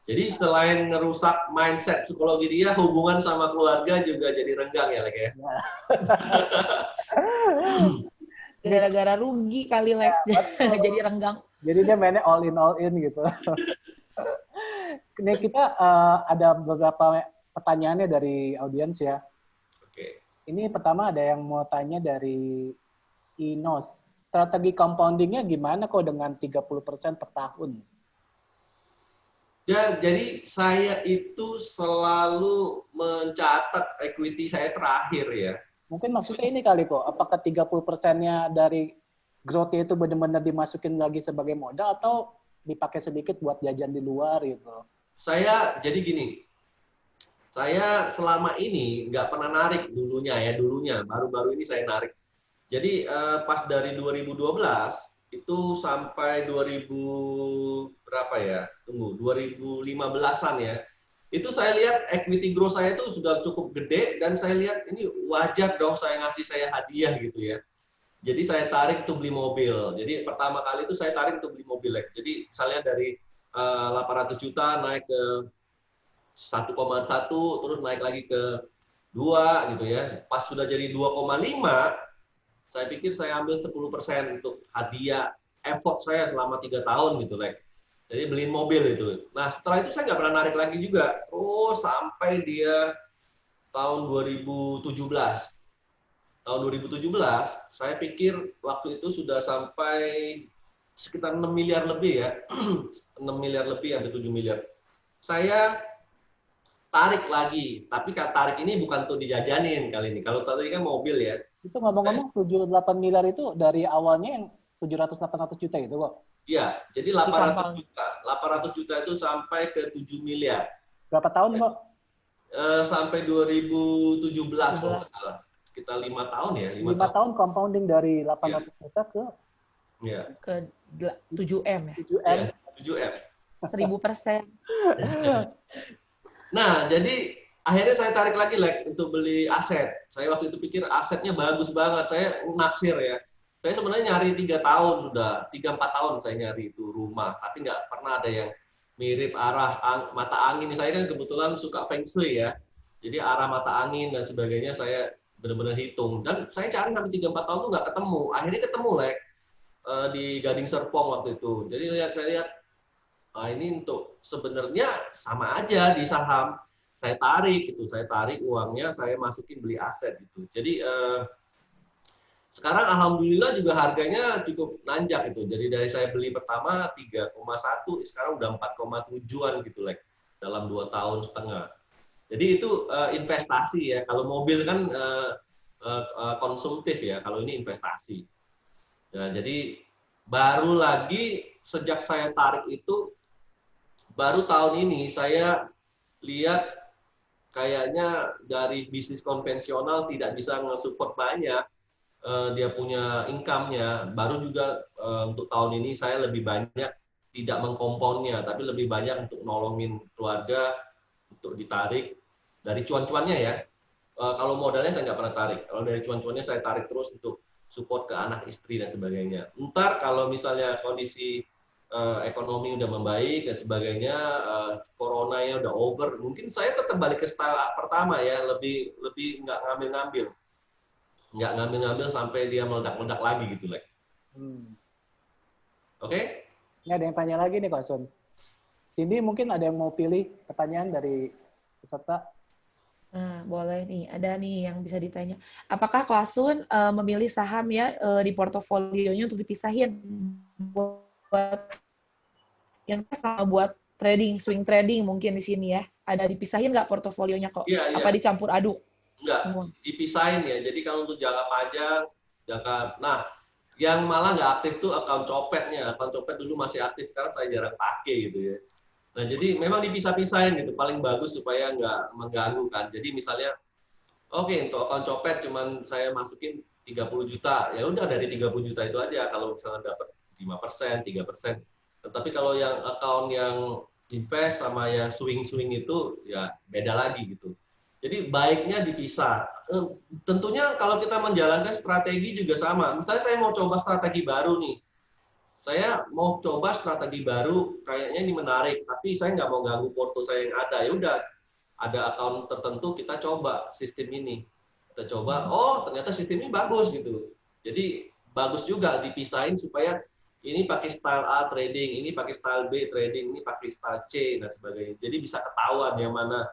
Jadi selain ngerusak mindset psikologi dia, hubungan sama keluarga juga jadi renggang ya, Lek ya. Gara-gara rugi kali Lek. Jadi renggang. Jadi dia mainnya all in gitu. Ini kita ada beberapa pertanyaannya dari audiens ya. Oke. Ini pertama ada yang mau tanya dari Inos. Strategi compoundingnya gimana kok dengan 30% per tahun? Jadi saya itu selalu mencatat equity saya terakhir ya. Mungkin maksudnya ini kali kok, apakah 30%-nya dari growth-nya itu benar-benar dimasukin lagi sebagai modal atau dipakai sedikit buat jajan di luar gitu? Saya jadi gini, saya selama ini nggak pernah narik dulunya, baru-baru ini saya narik. Jadi pas dari 2012 itu sampai 2000 berapa ya? Tunggu, 2015-an ya. Itu saya lihat equity growth saya itu sudah cukup gede dan saya lihat ini wajar dong saya ngasih saya hadiah gitu ya. Jadi saya tarik untuk beli mobil. Jadi pertama kali itu saya tarik untuk beli mobil. Jadi misalnya dari 800 juta naik ke 1,1 terus naik lagi ke 2 gitu ya. Pas sudah jadi 2,5 saya pikir saya ambil 10% untuk hadiah effort saya selama 3 tahun gitu, Lek. Jadi beliin mobil itu. Nah, setelah itu saya nggak pernah narik lagi juga. Terus sampai dia tahun 2017. Tahun 2017, saya pikir waktu itu sudah sampai sekitar 6 miliar lebih ya. 6 miliar lebih, hampir 7 miliar. Saya tarik lagi, tapi tarik ini bukan untuk dijajanin kali ini. Kalau tadi kan mobil ya. Itu ngomong-ngomong 7-8 miliar itu dari awalnya yang 700-800 juta itu kok? Iya, jadi 800 juta. 800 juta itu sampai ke 7 miliar. Berapa tahun kok? Sampai 2017 kalau nggak salah. Sekitar 5 tahun ya. 5 tahun compounding dari 800 juta ke 7M ya? 7M. Ya, 7M. 1000%. Nah, jadi akhirnya saya tarik lagi untuk beli aset. Saya waktu itu pikir asetnya bagus banget. Saya naksir ya. Saya sebenarnya nyari 3 tahun sudah. 3-4 tahun saya nyari itu rumah. Tapi nggak pernah ada yang mirip arah mata angin. Saya kan kebetulan suka feng shui ya. Jadi arah mata angin dan sebagainya saya benar-benar hitung. Dan saya cari sampai 3-4 tahun tuh nggak ketemu. Akhirnya ketemu di Gading Serpong waktu itu. Jadi saya lihat, ini untuk sebenarnya sama aja di saham. Saya tarik uangnya, saya masukin beli aset gitu. Jadi sekarang alhamdulillah juga harganya cukup nanjak gitu. Jadi dari saya beli pertama 3,1, sekarang udah 4,7-an gitu dalam 2 tahun setengah. Jadi itu investasi ya. Kalau mobil kan konsumtif ya. Kalau ini investasi. Nah, jadi baru lagi sejak saya tarik itu baru tahun ini saya lihat kayaknya dari bisnis konvensional tidak bisa nge-support banyak dia punya income-nya. Baru juga untuk tahun ini saya lebih banyak tidak mengkomponnya, tapi lebih banyak untuk nolongin keluarga, untuk ditarik dari cuan-cuannya ya. Kalau modalnya saya nggak pernah tarik. Kalau dari cuan-cuannya saya tarik terus untuk support ke anak istri dan sebagainya. Ntar kalau misalnya kondisi ekonomi udah membaik dan sebagainya, coronanya udah over, mungkin saya tetap balik ke style pertama ya, lebih nggak ngambil sampai dia meledak-meledak lagi gitu, Lek. Oke? Ini ada yang tanya lagi nih, Kak Sun. Cindy mungkin ada yang mau pilih pertanyaan dari peserta? Nah, boleh nih, ada nih yang bisa ditanya. Apakah Kak Asun memilih saham ya di portofolionya untuk dipisahin buat yang sama buat trading, swing trading mungkin di sini ya? Ada dipisahin nggak portofolionya kok? Iya, Apa dicampur aduk? Enggak, Semua. dipisahin ya. Jadi kalau untuk jangka panjang, yang malah nggak aktif tuh akun copetnya. Akun copet dulu masih aktif, sekarang saya jarang pakai gitu ya. Nah, jadi memang dipisah-pisahin gitu, paling bagus supaya nggak mengganggu kan. Jadi misalnya, oke, untuk akun copet cuman saya masukin 30 juta, ya udah dari 30 juta itu aja kalau misalnya dapat 5%, 3%. Tetapi kalau yang akun yang invest sama yang swing-swing itu ya beda lagi gitu. Jadi baiknya dipisah. Tentunya kalau kita menjalankan strategi juga sama. Misalnya saya mau coba strategi baru nih. Saya mau coba strategi baru, kayaknya ini menarik, tapi saya nggak mau ganggu porto saya yang ada. Ya udah, ada akun tertentu kita coba sistem ini. Kita coba, oh ternyata sistem ini bagus gitu. Jadi bagus juga dipisahin supaya ini pakai style A trading, ini pakai style B trading, ini pakai style C dan sebagainya. Jadi bisa ketahuan yang mana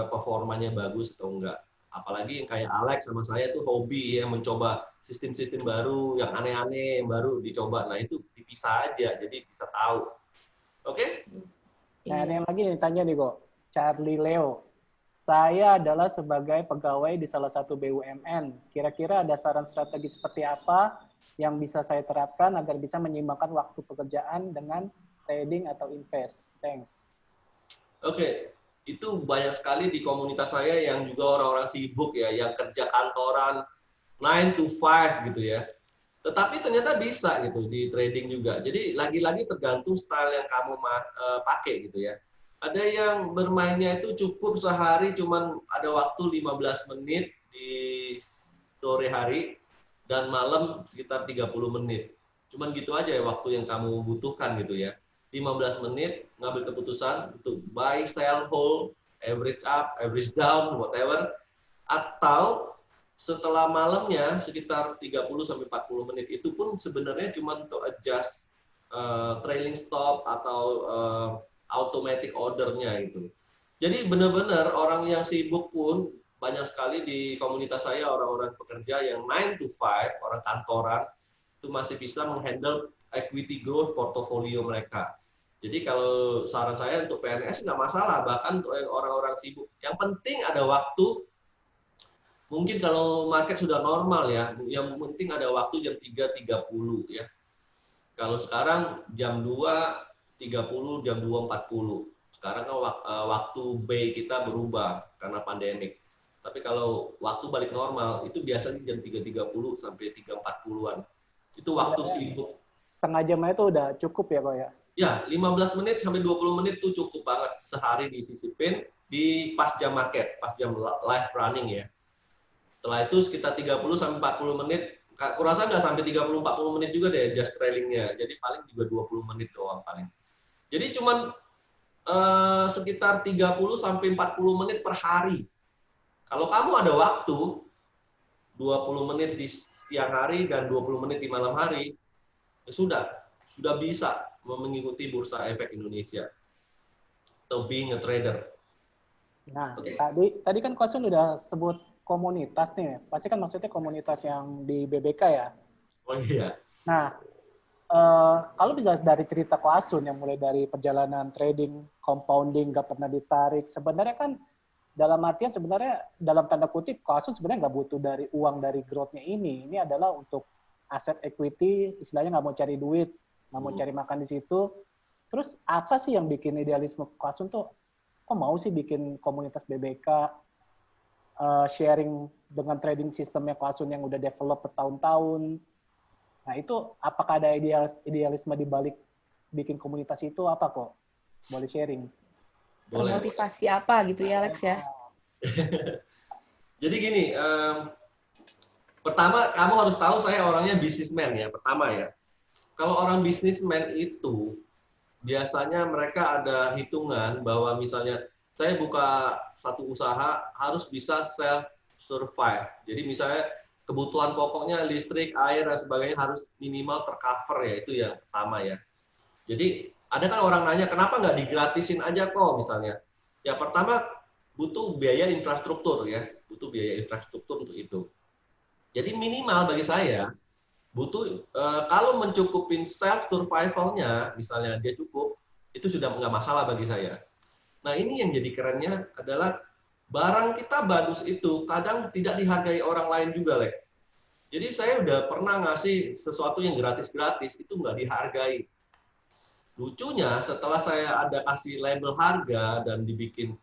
performanya bagus atau enggak. Apalagi yang kayak Alex sama saya tuh hobi ya mencoba sistem-sistem baru yang aneh-aneh yang baru dicoba. Nah itu dipisah aja, jadi bisa tahu. Oke? Nah, ada yang lagi yang tanya nih kok, Charlie Leo. Saya adalah sebagai pegawai di salah satu BUMN. Kira-kira ada saran strategi seperti apa yang bisa saya terapkan agar bisa menyeimbangkan waktu pekerjaan dengan trading atau invest? Thanks. Oke. Itu banyak sekali di komunitas saya yang juga orang-orang sibuk ya, yang kerja kantoran 9 to 5 gitu ya. Tetapi ternyata bisa gitu di trading juga. Jadi lagi-lagi tergantung style yang kamu pakai gitu ya. Ada yang bermainnya itu cukup sehari cuman ada waktu 15 menit di sore hari dan malam sekitar 30 menit. Cuman gitu aja ya waktu yang kamu butuhkan gitu ya. 15 menit ngambil keputusan untuk buy, sell, hold, average up, average down, whatever. Atau setelah malamnya sekitar 30-40 menit itu pun sebenarnya cuma untuk adjust trailing stop atau automatic ordernya itu. Jadi benar-benar orang yang sibuk pun banyak sekali di komunitas saya orang-orang pekerja yang 9 to 5, orang kantoran itu masih bisa menghandle equity growth portofolio mereka. Jadi kalau saran saya untuk PNS nggak masalah, bahkan untuk orang-orang sibuk. Yang penting ada waktu. Mungkin kalau market sudah normal ya, yang penting ada waktu jam 3.30 ya. Kalau sekarang jam 2.30, jam 2.40. Sekarang kan waktu B kita berubah karena pandemik. Tapi kalau waktu balik normal, itu biasanya jam 3.30 sampai 3.40-an. Itu waktu sibuk. Setengah jamnya itu udah cukup ya kok ya? Ya, 15 menit sampai 20 menit itu cukup banget sehari disisipin di pas jam market, pas jam live running ya. Setelah itu sekitar 30 sampai 40 menit, kurasa nggak sampai 30-40 menit juga deh just trailingnya. Jadi paling juga 20 menit doang paling. Jadi cuman sekitar 30 sampai 40 menit per hari. Kalau kamu ada waktu 20 menit di siang hari dan 20 menit di malam hari, ya sudah bisa mengikuti Bursa Efek Indonesia atau being a trader. Nah, tadi kan Kosun udah sebut komunitas nih, pasti kan maksudnya komunitas yang di BBK ya? Oh iya. Nah, kalau bisa dari cerita Ko Asun yang mulai dari perjalanan trading, compounding, nggak pernah ditarik, sebenarnya kan dalam artian sebenarnya dalam tanda kutip Ko Asun sebenarnya nggak butuh dari uang dari growth-nya ini. Ini adalah untuk aset equity, istilahnya nggak mau cari duit, nggak mau cari makan di situ. Terus apa sih yang bikin idealisme Ko Asun tuh, kok mau sih bikin komunitas BBK, sharing dengan trading sistemnya Ko Asun yang udah develop bertahun-tahun. Nah itu apakah ada idealisme di balik bikin komunitas itu apa kok? Boleh sharing? Boleh. Termotivasi apa gitu ya Alex ya? Jadi gini, pertama kamu harus tahu saya orangnya bisnismen ya, pertama ya. Kalau orang bisnismen itu biasanya mereka ada hitungan bahwa misalnya saya buka satu usaha harus bisa self survive. Jadi misalnya kebutuhan pokoknya listrik, air dan sebagainya harus minimal tercover ya, itu yang pertama ya. Jadi ada kan orang nanya kenapa nggak digratisin aja kok misalnya. Ya pertama butuh biaya infrastruktur ya, butuh biaya infrastruktur untuk itu. Jadi minimal bagi saya butuh kalau mencukupin self survivalnya, misalnya dia cukup, itu sudah nggak masalah bagi saya. Nah ini yang jadi kerennya adalah barang kita bagus itu kadang tidak dihargai orang lain juga, Lek. Jadi saya udah pernah ngasih sesuatu yang gratis-gratis itu nggak dihargai. Lucunya setelah saya ada kasih label harga dan dibikin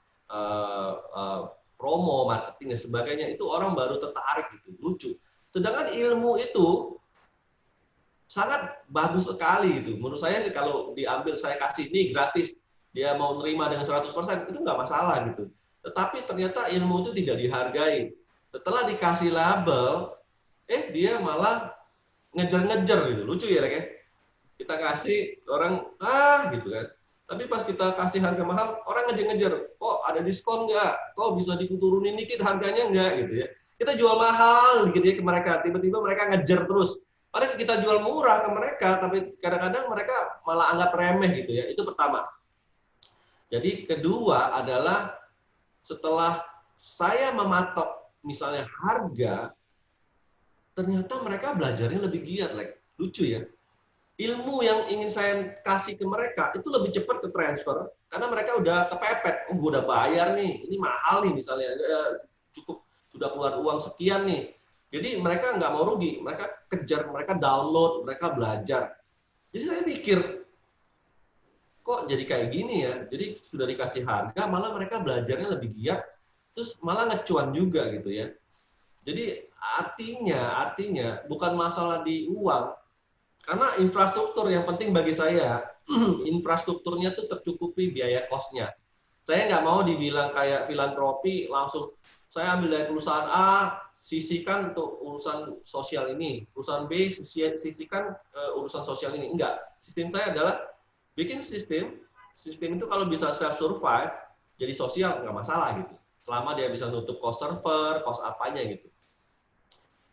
promo, marketing dan sebagainya, itu orang baru tertarik gitu, lucu. Sedangkan ilmu itu sangat bagus sekali gitu. Menurut saya sih kalau diambil saya kasih ini gratis, dia mau nerima dengan 100% itu nggak masalah gitu. Tetapi ternyata ilmu itu tidak dihargai. Setelah dikasih label, dia malah ngejar-ngejar gitu. Lucu ya, kayak kita kasih orang gitu kan. Tapi pas kita kasih harga mahal, orang ngejar-ngejar. Oh ada diskon nggak? Oh bisa diturunin dikit harganya nggak gitu ya. Kita jual mahal gitu ya ke mereka. Tiba-tiba mereka ngejar terus. Padahal kita jual murah ke mereka, tapi kadang-kadang mereka malah anggap remeh gitu ya. Itu pertama. Jadi kedua adalah setelah saya mematok misalnya harga, ternyata mereka belajarnya lebih giat, lucu ya. Ilmu yang ingin saya kasih ke mereka itu lebih cepat ke transfer karena mereka udah kepepet. Oh, gue udah bayar nih, ini mahal nih misalnya, cukup sudah keluar uang sekian nih. Jadi mereka nggak mau rugi, mereka kejar, mereka download, mereka belajar. Jadi saya pikir, kok jadi kayak gini ya? Jadi sudah dikasih harga, malah mereka belajarnya lebih giat, terus malah ngecuan juga gitu ya. Jadi artinya bukan masalah di uang, karena infrastruktur yang penting bagi saya, infrastrukturnya tuh tercukupi biaya kosnya. Saya nggak mau dibilang kayak filantropi, langsung saya ambil dari perusahaan A, sisihkan untuk urusan sosial ini, perusahaan B sisihkan urusan sosial ini. Enggak, sistem saya adalah bikin sistem itu kalau bisa self survive jadi sosial nggak masalah gitu, selama dia bisa nutup cost server, cost apanya gitu.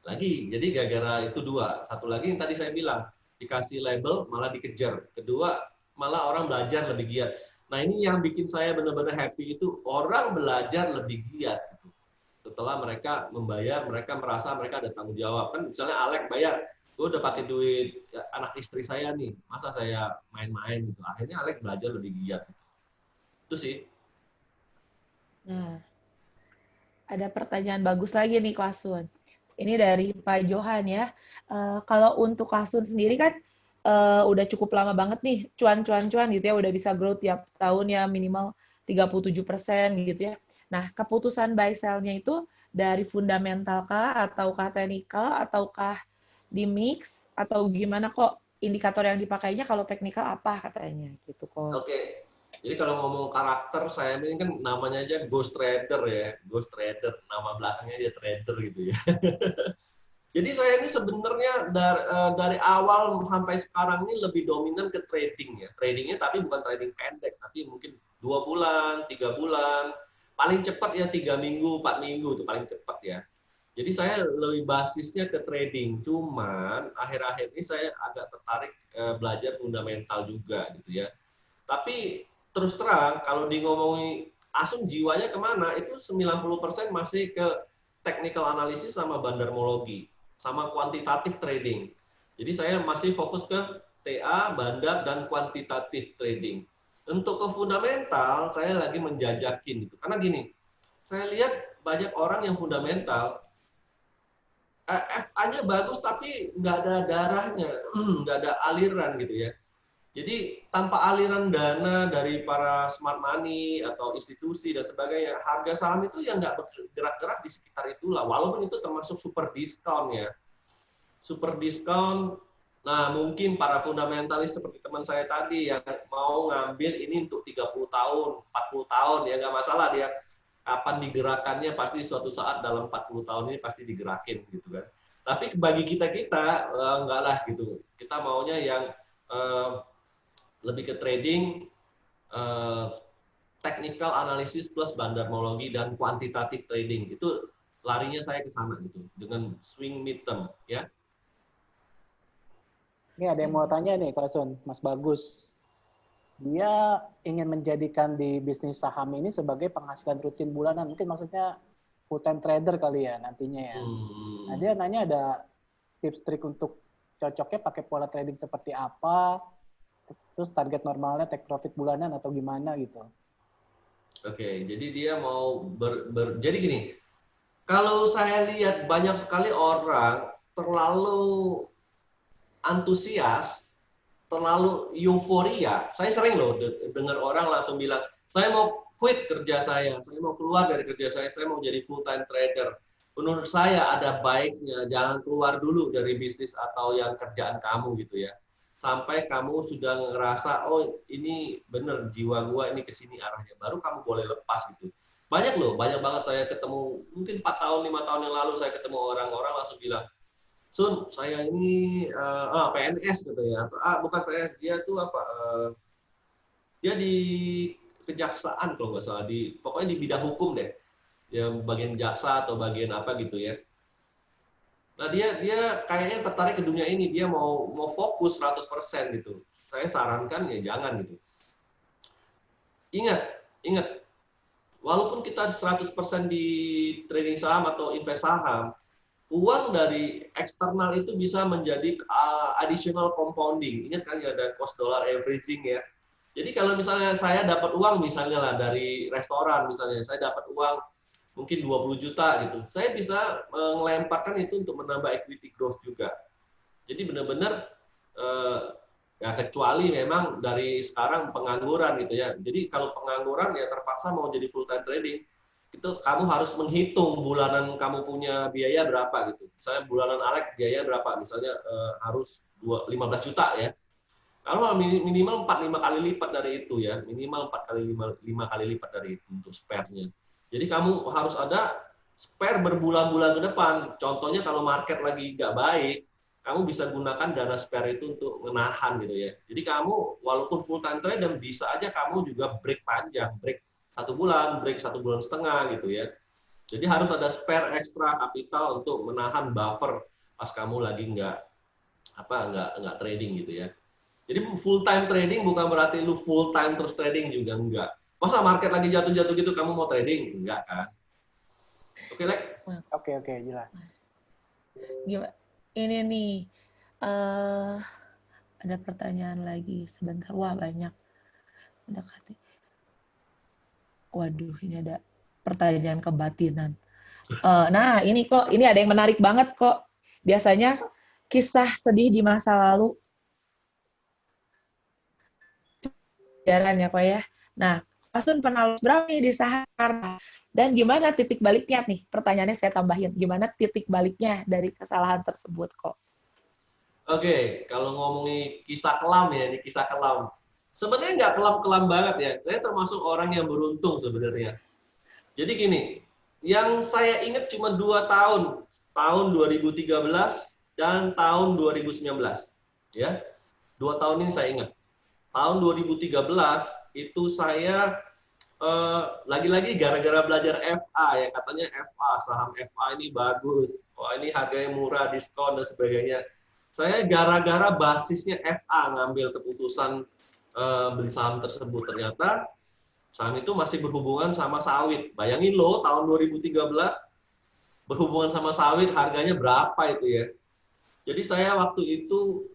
Lagi, jadi gara-gara itu dua. Satu lagi yang tadi saya bilang, dikasih label malah dikejar. Kedua, malah orang belajar lebih giat. Nah ini yang bikin saya benar-benar happy itu orang belajar lebih giat. Gitu. Setelah mereka membayar, mereka merasa mereka ada tanggung jawab. Kan misalnya Alex bayar, gue udah pakai duit anak istri saya nih, masa saya main-main gitu. Akhirnya Alex belajar lebih giat. Itu sih. Nah, ada pertanyaan bagus lagi nih Ko Asun. Ini dari Pak Johan ya. Kalau untuk Ko Asun sendiri kan udah cukup lama banget nih, cuan gitu ya, udah bisa grow tiap tahun ya minimal 37% gitu ya. Nah, keputusan buy sell-nya itu dari fundamental kah, ataukah teknikal, ataukah di mix, atau gimana kok indikator yang dipakainya kalau teknikal apa katanya gitu kok. Oke. Jadi kalau ngomong karakter, saya ini kan namanya aja ghost trader ya. Ghost trader, nama belakangnya dia trader gitu ya. Jadi saya ini sebenarnya dari awal sampai sekarang ini lebih dominan ke trading ya. Tradingnya tapi bukan trading pendek, tapi mungkin 2 bulan, 3 bulan. Paling cepat ya 3 minggu, 4 minggu itu paling cepat ya. Jadi saya lebih basisnya ke trading. Cuman akhir-akhir ini saya agak tertarik belajar fundamental juga gitu ya. Tapi terus terang kalau di ngomongin Asun jiwanya kemana, itu 90% masih ke technical analysis sama bandarmologi, sama kuantitatif trading. Jadi saya masih fokus ke TA, bandar, dan kuantitatif trading. Untuk ke fundamental, saya lagi menjajakin gitu. Karena gini, saya lihat banyak orang yang fundamental, FA-nya bagus tapi nggak ada darahnya, nggak ada aliran gitu ya. Jadi tanpa aliran dana dari para smart money atau institusi dan sebagainya, harga saham itu ya nggak bergerak-gerak di sekitar itulah. Walaupun itu termasuk super discount ya. Super discount. Nah, mungkin para fundamentalis seperti teman saya tadi yang mau ngambil ini untuk 30 tahun, 40 tahun, ya nggak masalah dia. Kapan digerakkannya pasti suatu saat dalam 40 tahun ini pasti digerakin gitu kan. Tapi bagi kita-kita enggak lah gitu. Kita maunya yang lebih ke trading, technical analysis plus bandarmologi dan kuantitatif trading. Itu larinya saya ke sana gitu dengan swing midterm ya. Ini ada yang mau tanya nih, Kak Sun, Mas Bagus. Dia ingin menjadikan di bisnis saham ini sebagai penghasilan rutin bulanan. Mungkin maksudnya full time trader kali ya nantinya ya. Nah, dia nanya ada tips trik untuk cocoknya pakai pola trading seperti apa, terus target normalnya take profit bulanan atau gimana gitu. Oke, jadi dia mau jadi gini, kalau saya lihat banyak sekali orang terlalu antusias, terlalu euforia. Saya sering loh dengar orang langsung bilang, saya mau quit kerja saya mau keluar dari kerja saya mau jadi full time trader. Menurut saya ada baiknya jangan keluar dulu dari bisnis atau yang kerjaan kamu gitu ya. Sampai kamu sudah ngerasa, oh ini bener jiwa gua ini kesini arahnya, baru kamu boleh lepas gitu. Banyak loh, banyak banget saya ketemu, mungkin 4 tahun, 5 tahun yang lalu saya ketemu orang-orang langsung bilang, Sun, saya ini PNS gitu ya, bukan PNS, dia tuh apa, dia di kejaksaan kalau nggak salah, pokoknya di bidang hukum deh, yang bagian jaksa atau bagian apa gitu ya. Nah dia kayaknya tertarik ke dunia ini, dia mau fokus 100% gitu. Saya sarankan ya jangan gitu. Ingat, walaupun kita 100% di trading saham atau invest saham, uang dari eksternal itu bisa menjadi additional compounding. Ingat kan ya ada cost dollar averaging ya. Jadi kalau misalnya saya dapat uang misalnya lah dari restoran misalnya, saya dapat uang mungkin 20 juta gitu. Saya bisa melemparkan itu untuk menambah equity growth juga. Jadi benar-benar ya kecuali memang dari sekarang pengangguran gitu ya. Jadi kalau pengangguran ya terpaksa mau jadi full time trading, itu kamu harus menghitung bulanan kamu punya biaya berapa gitu. Misalnya bulanan Alek biaya berapa? Misalnya harus 15 juta ya. Kalau minimal 4-5 kali lipat dari itu ya, minimal 5 kali lipat dari itu untuk spare-nya. Jadi kamu harus ada spare berbulan-bulan ke depan. Contohnya kalau market lagi nggak baik, kamu bisa gunakan dana spare itu untuk menahan gitu ya. Jadi kamu walaupun full time trader bisa aja kamu juga break panjang, break 1 bulan, break 1 bulan setengah gitu ya. Jadi harus ada spare ekstra kapital untuk menahan buffer pas kamu lagi nggak trading gitu ya. Jadi full time trading bukan berarti lu full time terus trading juga enggak. Masa market lagi jatuh-jatuh gitu kamu mau trading? Enggak kan? Oke, Lek? Oke, jelas. Gimana? Ini nih, ada pertanyaan lagi sebentar. Wah, banyak. Waduh, ini ada pertanyaan kebatinan. Nah, ini ada yang menarik banget kok. Biasanya kisah sedih di masa lalu. Jalan ya kok ya. Nah, Asun pernah berapa nih di saham? Dan gimana titik baliknya nih? Pertanyaannya saya tambahin. Gimana titik baliknya dari kesalahan tersebut kok? Oke, kalau ngomongin kisah kelam ya, ini kisah kelam. Sebenarnya nggak kelam-kelam banget ya. Saya termasuk orang yang beruntung sebenarnya. Jadi gini, yang saya ingat cuma 2 tahun. Tahun 2013 dan tahun 2019. Ya, 2 tahun ini saya ingat. Tahun 2013 itu saya lagi-lagi gara-gara belajar FA ya, katanya FA, saham FA ini bagus, wah ini harganya murah, diskon dan sebagainya. Saya gara-gara basisnya FA ngambil keputusan beli saham tersebut. Ternyata saham itu masih berhubungan sama sawit. Bayangin loh tahun 2013 berhubungan sama sawit harganya berapa itu ya. Jadi saya waktu itu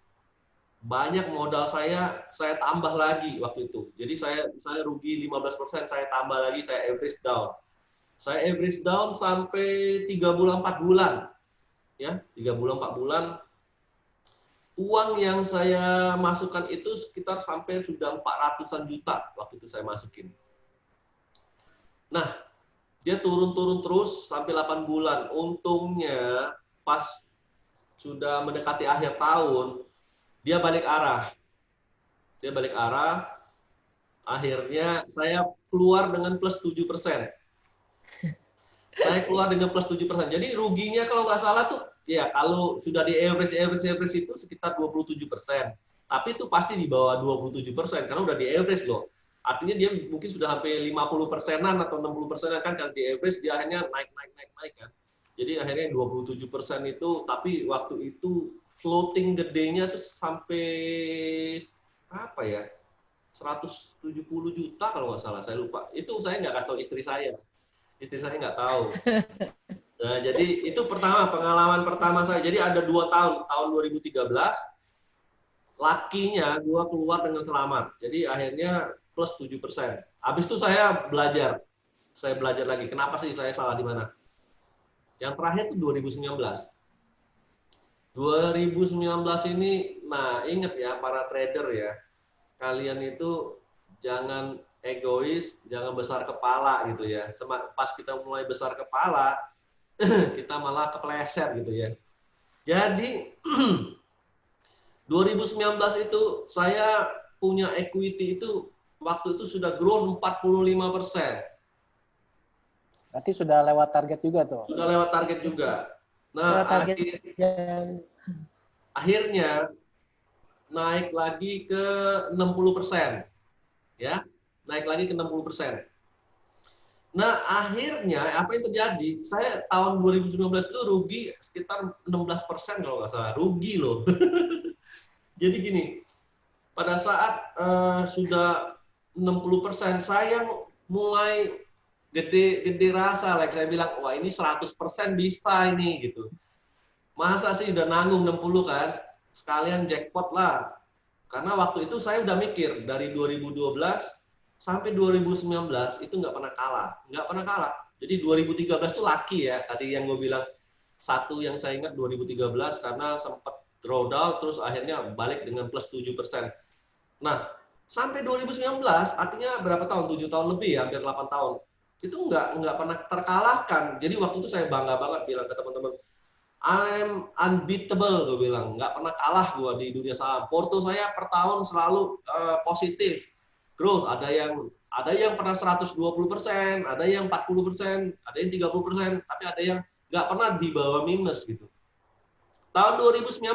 banyak modal saya tambah lagi waktu itu. Jadi saya rugi 15%, saya tambah lagi, saya average down. Saya average down sampai 3 bulan 4 bulan. Ya, 3 bulan 4 bulan. uang yang saya masukkan itu sekitar sampai sudah 400-an juta waktu itu saya masukin. Nah, dia turun-turun terus sampai 8 bulan. Untungnya pas sudah mendekati akhir tahun, dia balik arah. Dia balik arah, akhirnya saya keluar dengan plus 7%. Saya keluar dengan plus 7%. Jadi ruginya kalau nggak salah tuh, ya kalau sudah di average itu sekitar 27%. Tapi itu pasti di bawah 27%, karena udah di average loh. Artinya dia mungkin sudah hampir 50%-an atau 60%-an kan, kalau di average dia hanya naik kan. Jadi akhirnya 27% itu, tapi waktu itu floating gedenya tuh sampai apa ya? 170 juta kalau nggak salah, saya lupa. Itu saya nggak kasih tahu istri saya. Istri saya nggak tahu. Nah, jadi itu pengalaman pertama saya. Jadi ada 2 tahun, tahun 2013, lakinya gua keluar dengan selamat. Jadi akhirnya plus 7%. Habis itu saya belajar lagi. Kenapa sih saya salah di mana? Yang terakhir itu 2019. 2019 ini, nah ingat ya para trader ya, kalian itu jangan egois, jangan besar kepala gitu ya. Pas kita mulai besar kepala, kita malah kepleset gitu ya. Jadi 2019 itu saya punya equity itu waktu itu sudah growth 45%. Berarti sudah lewat target juga tuh. Sudah lewat target juga. Nah, akhirnya naik lagi ke 60%. Ya, naik lagi ke 60%. Nah, akhirnya apa yang terjadi? Saya tahun 2019 itu rugi sekitar 16% kalau nggak salah. Rugi loh. Jadi gini, pada saat sudah 60%, saya mulai gede rasa, like saya bilang, wah ini 100% bisa ini gitu. Masa sih udah nanggung 60 kan? Sekalian jackpot lah. Karena waktu itu saya udah mikir dari 2012 sampai 2019 itu nggak pernah kalah. Jadi 2013 itu laki ya. Tadi yang gue bilang satu yang saya ingat 2013 karena sempat drawdown terus akhirnya balik dengan plus 7%. Nah, sampai 2019 artinya berapa tahun? 7 tahun lebih ya, hampir 8 tahun. Itu nggak pernah terkalahkan. Jadi waktu itu saya bangga banget bilang ke teman-teman, I'm unbeatable, gue bilang. Nggak pernah kalah gue di dunia saham. Porto saya per tahun selalu positif. Growth, ada yang pernah 120%, ada yang 40%, ada yang 30%, tapi ada yang nggak pernah di bawah minus gitu. Tahun 2019,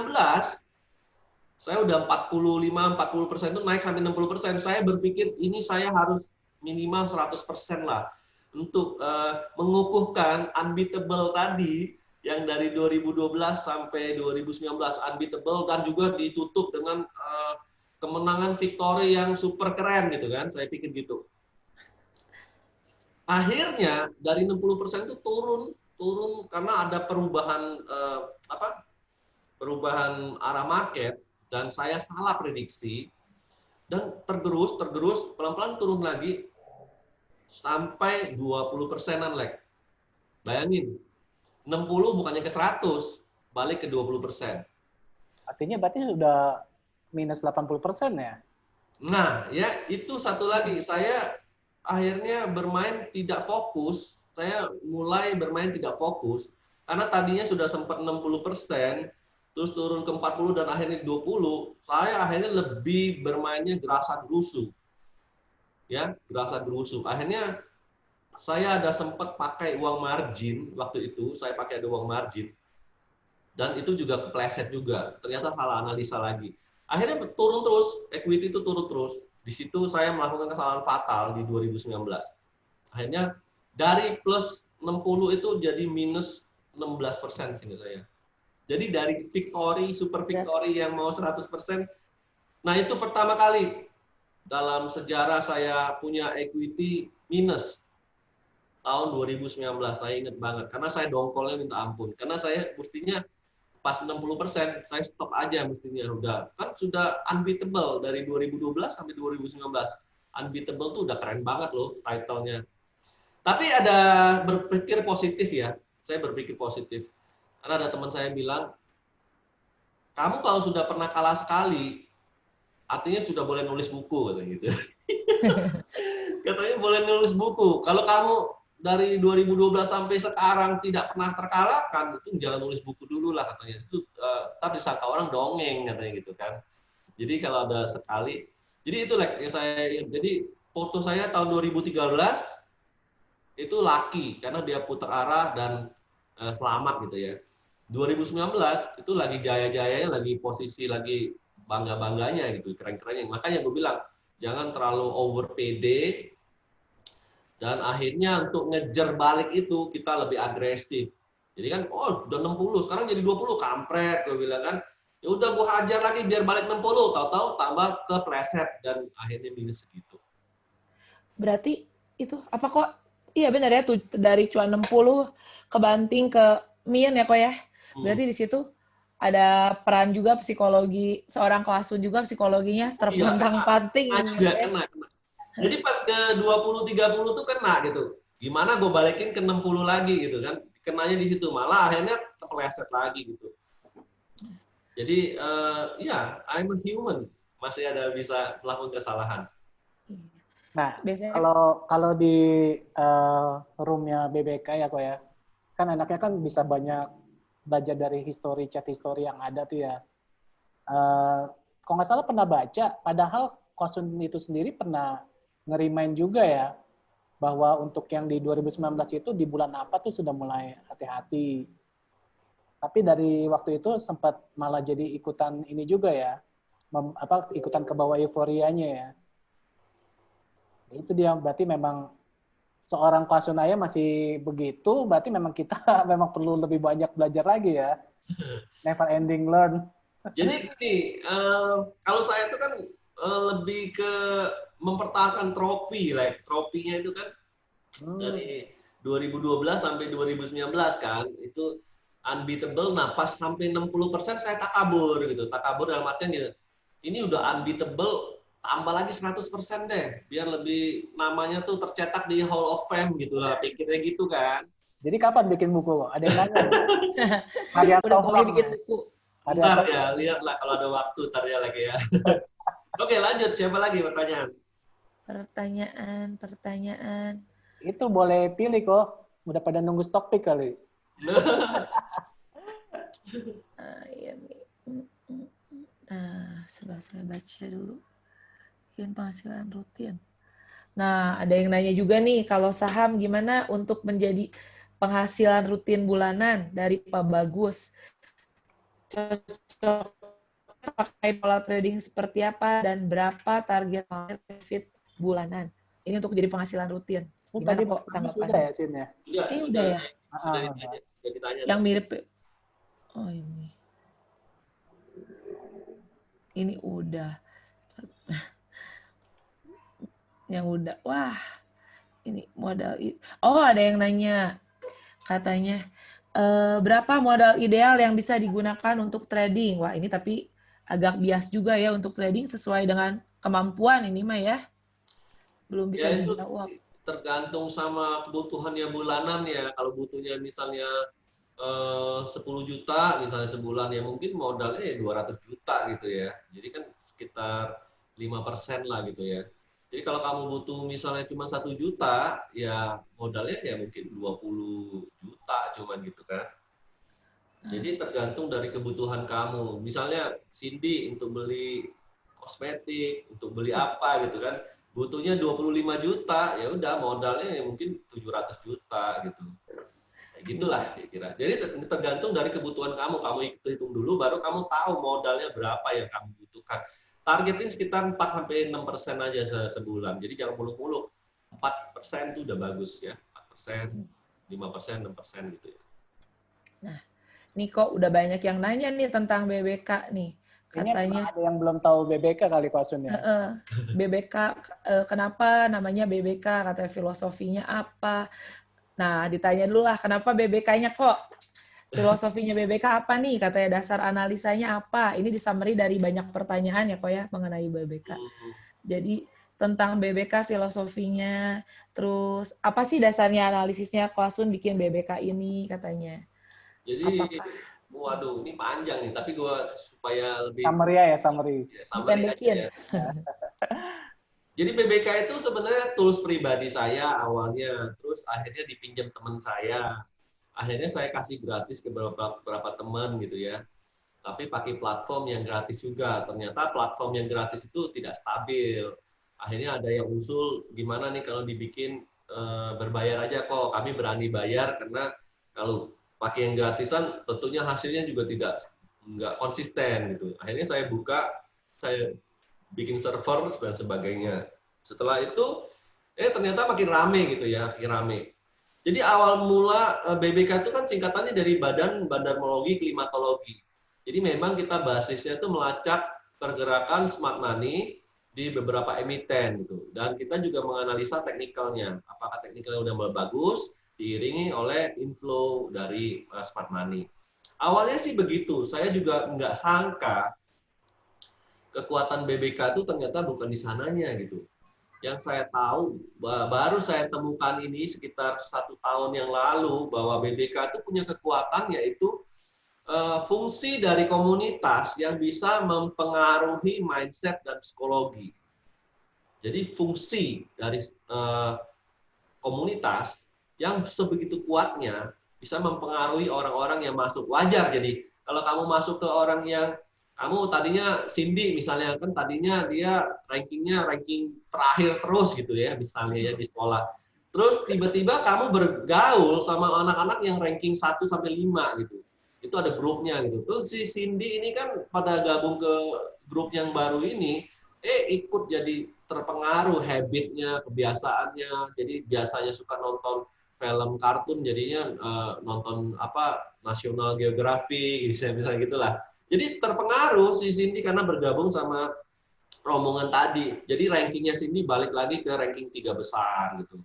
saya udah 45-40% itu naik sampai 60%. Saya berpikir ini saya harus minimal 100% lah untuk mengukuhkan unbeatable tadi yang dari 2012 sampai 2019 unbeatable dan juga ditutup dengan kemenangan victory yang super keren gitu kan. Saya pikir gitu. Akhirnya dari 60% itu turun karena ada perubahan perubahan arah market dan saya salah prediksi dan tergerus pelan-pelan turun lagi sampai 20%-an leg. Bayangin, 60 bukannya ke 100, balik ke 20%. Artinya berarti sudah minus 80% ya? Nah, ya itu satu lagi. Saya akhirnya bermain tidak fokus. Saya mulai bermain tidak fokus. Karena tadinya sudah sempat 60%, terus turun ke 40 dan akhirnya 20, saya akhirnya lebih bermainnya gerasa gerusu. Ya, gerasa gerusu. Akhirnya saya ada sempat pakai uang margin waktu itu, saya pakai ada uang margin. Dan itu juga kepleset juga. Ternyata salah analisa lagi. Akhirnya turun terus, equity itu turun terus. Di situ saya melakukan kesalahan fatal di 2019. Akhirnya dari plus 60 itu jadi minus 16% sehingga saya. Jadi dari victory, super victory yang mau 100%, nah itu pertama kali dalam sejarah saya punya equity minus tahun 2019. Saya ingat banget karena saya dongkolnya minta ampun. Karena saya mestinya pas 60%, saya stop aja mestinya udah. Kan sudah unbeatable dari 2012 sampai 2019. Unbeatable tuh udah keren banget loh title-nya. Tapi ada berpikir positif ya. Saya berpikir positif. Karena ada teman saya bilang, kamu kalau sudah pernah kalah sekali, artinya sudah boleh nulis buku katanya gitu. Katanya boleh nulis buku. Kalau kamu dari 2012 sampai sekarang tidak pernah terkalahkan, itu jangan nulis buku dulu lah katanya. Itu ntar disangka orang dongeng katanya gitu kan. Jadi kalau ada sekali, jadi itu yang jadi foto saya tahun 2013 itu lucky karena dia putar arah dan selamat gitu ya. 2019 itu lagi jaya-jayanya, lagi posisi lagi bangga-bangganya gitu, keren-kerennya. Makanya gue bilang jangan terlalu over PD dan akhirnya untuk ngejar balik itu kita lebih agresif. Jadi kan udah 60, sekarang jadi 20, kampret gue bilang kan. Ya udah gue hajar lagi biar balik 60, tahu-tahu tambah kepleset dan akhirnya minus segitu. Berarti itu apa kok? Iya benar ya, dari cuan 60 kebanting ke min ya kok ya. Berarti di situ ada peran juga psikologi seorang Ko-Asun juga, psikologinya terpantang-panting. Kena. Jadi pas ke 20-30 tuh kena gitu. Gimana gue balikin ke 60 lagi gitu kan. Kenanya di situ, malah akhirnya kepleset lagi gitu. Jadi ya, I'm a human. Masih ada bisa melakukan kesalahan. Nah, kalau di roomnya BBK ya kok ya, kan anaknya kan bisa banyak belajar dari chat history yang ada tuh ya. Kalau nggak salah pernah baca, padahal Ko-Asun itu sendiri pernah nge-remind juga ya, bahwa untuk yang di 2019 itu di bulan apa tuh sudah mulai hati-hati. Tapi dari waktu itu sempat malah jadi ikutan ini juga ya, ikutan ke bawah euforianya ya. Itu dia, berarti memang seorang Ko-Asun Ayah masih begitu, berarti memang kita memang perlu lebih banyak belajar lagi ya. Never ending learn. Jadi gini, kalau saya itu kan lebih ke mempertahankan trofi, trofinya itu kan dari 2012 sampai 2019 kan, itu unbeatable. Nah pas sampai 60% saya takabur gitu. Takabur dalam artian gitu, ini udah unbeatable, tambah lagi 100% deh, biar lebih namanya tuh tercetak di Hall of Fame gitu lah, pikirnya gitu kan. Jadi kapan bikin buku? Ada yang nanya? Udah mulai bikin buku. Ntar ya, lihatlah kalau ada waktu ntar ya lagi ya. Oke, lanjut. Siapa lagi pertanyaan? Pertanyaan. Itu boleh pilih kok. Udah pada nunggu stock pick kali. Iya nih. Nah, coba saya baca dulu. Bikin penghasilan rutin. Nah, ada yang nanya juga nih, kalau saham gimana untuk menjadi penghasilan rutin bulanan dari Pak Bagus? Cocok pakai pola trading seperti apa dan berapa target profit bulanan? Ini untuk jadi penghasilan rutin. Gimana kok tanggapannya? Sudah ya, Sin ya? Udah ya? Sudah ditanya. Yang mirip, oh ini. Ini udah. Yang udah, wah. Ini modal, ada yang nanya. Katanya, berapa modal ideal yang bisa digunakan untuk trading? Wah, ini tapi agak bias juga ya untuk trading sesuai dengan kemampuan ini mah ya. Belum bisa dijawab. Tergantung sama kebutuhannya bulanan ya. Kalau butuhnya misalnya 10 juta misalnya sebulan ya mungkin modalnya ya 200 juta gitu ya. Jadi kan sekitar 5% lah gitu ya. Jadi kalau kamu butuh misalnya cuma 1 juta, ya modalnya ya mungkin 20 juta cuman gitu kan. Jadi tergantung dari kebutuhan kamu. Misalnya Cindy untuk beli kosmetik, untuk beli apa gitu kan, butuhnya 25 juta, ya udah modalnya ya mungkin 700 juta gitu. Kayak gitulah kira-kira. Jadi tergantung dari kebutuhan kamu. Kamu hitung dulu baru kamu tahu modalnya berapa yang kamu butuhkan. Targetin sekitar 4-6% aja sebulan. Jadi jangan muluk-muluk. 4% itu udah bagus ya. 4%, 5%, 6% gitu ya. Nah, nih kok udah banyak yang nanya nih tentang BBK nih. Katanya ada yang belum tahu BBK kali Ko-Asun ya. BBK, kenapa namanya BBK? Katanya filosofinya apa? Nah, ditanya dulu lah, kenapa BBK-nya kok? Filosofinya BBK apa nih? Katanya dasar analisanya apa? Ini di summary dari banyak pertanyaan ya kok ya mengenai BBK. Jadi tentang BBK filosofinya, terus apa sih dasarnya analisisnya Ko-Asun bikin BBK ini katanya? Jadi Waduh, ini panjang nih, tapi gue supaya lebih Summary ya, summary. summary aja Dipendekin. ya. Jadi BBK itu sebenarnya tools pribadi saya awalnya, terus akhirnya dipinjam teman saya. Akhirnya saya kasih gratis ke beberapa teman gitu ya. Tapi pakai platform yang gratis juga. Ternyata platform yang gratis itu tidak stabil. Akhirnya ada yang usul, gimana nih kalau dibikin berbayar aja kok. Kami berani bayar karena kalau pakai yang gratisan tentunya hasilnya juga nggak konsisten gitu. Akhirnya saya buka, saya bikin server dan sebagainya. Setelah itu, ternyata makin rame gitu ya, makin rame. Jadi awal mula BBK itu kan singkatannya dari Badan Bandarmologi Klimatologi. Jadi memang kita basisnya itu melacak pergerakan smart money di beberapa emiten gitu. Dan kita juga menganalisa teknikalnya. Apakah teknikalnya udah mulai bagus, diiringi oleh inflow dari smart money. Awalnya sih begitu. Saya juga nggak sangka kekuatan BBK itu ternyata bukan di sananya gitu. Yang saya tahu, baru saya temukan ini sekitar 1 tahun yang lalu, bahwa BBK itu punya kekuatan, yaitu fungsi dari komunitas yang bisa mempengaruhi mindset dan psikologi. Jadi fungsi dari komunitas yang sebegitu kuatnya bisa mempengaruhi orang-orang yang masuk. Wajar, jadi kalau kamu masuk ke orang yang kamu tadinya Cindy misalnya, kan tadinya dia ranking terakhir terus gitu ya misalnya ya di sekolah. Terus tiba-tiba kamu bergaul sama anak-anak yang ranking 1 sampai 5 gitu. Itu ada grupnya gitu. Terus si Cindy ini kan pada gabung ke grup yang baru ini, ikut jadi terpengaruh habitnya, kebiasaannya. Jadi biasanya suka nonton film kartun, jadinya nonton apa National Geographic, misalnya gitulah. Jadi terpengaruh si Cindy karena bergabung sama rombongan tadi. Jadi rankingnya Cindy balik lagi ke ranking 3 besar gitu.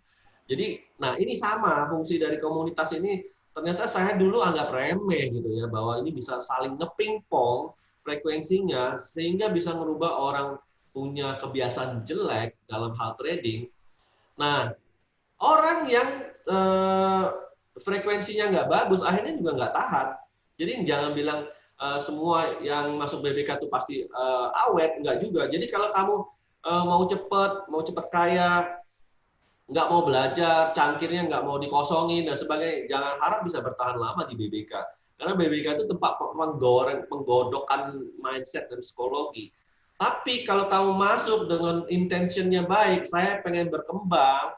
Jadi, nah ini sama fungsi dari komunitas ini. Ternyata saya dulu anggap remeh gitu ya, bahwa ini bisa saling ngepingpong frekuensinya sehingga bisa merubah orang punya kebiasaan jelek dalam hal trading. Nah, orang yang frekuensinya nggak bagus akhirnya juga nggak tahan. Jadi jangan bilang semua yang masuk BBK itu pasti awet, nggak juga. Jadi kalau kamu mau cepet kaya, nggak mau belajar, cangkirnya nggak mau dikosongin dan sebagainya, jangan harap bisa bertahan lama di BBK. Karena BBK itu tempat penggodokan mindset dan psikologi. Tapi kalau kamu masuk dengan intentionnya baik, saya pengen berkembang,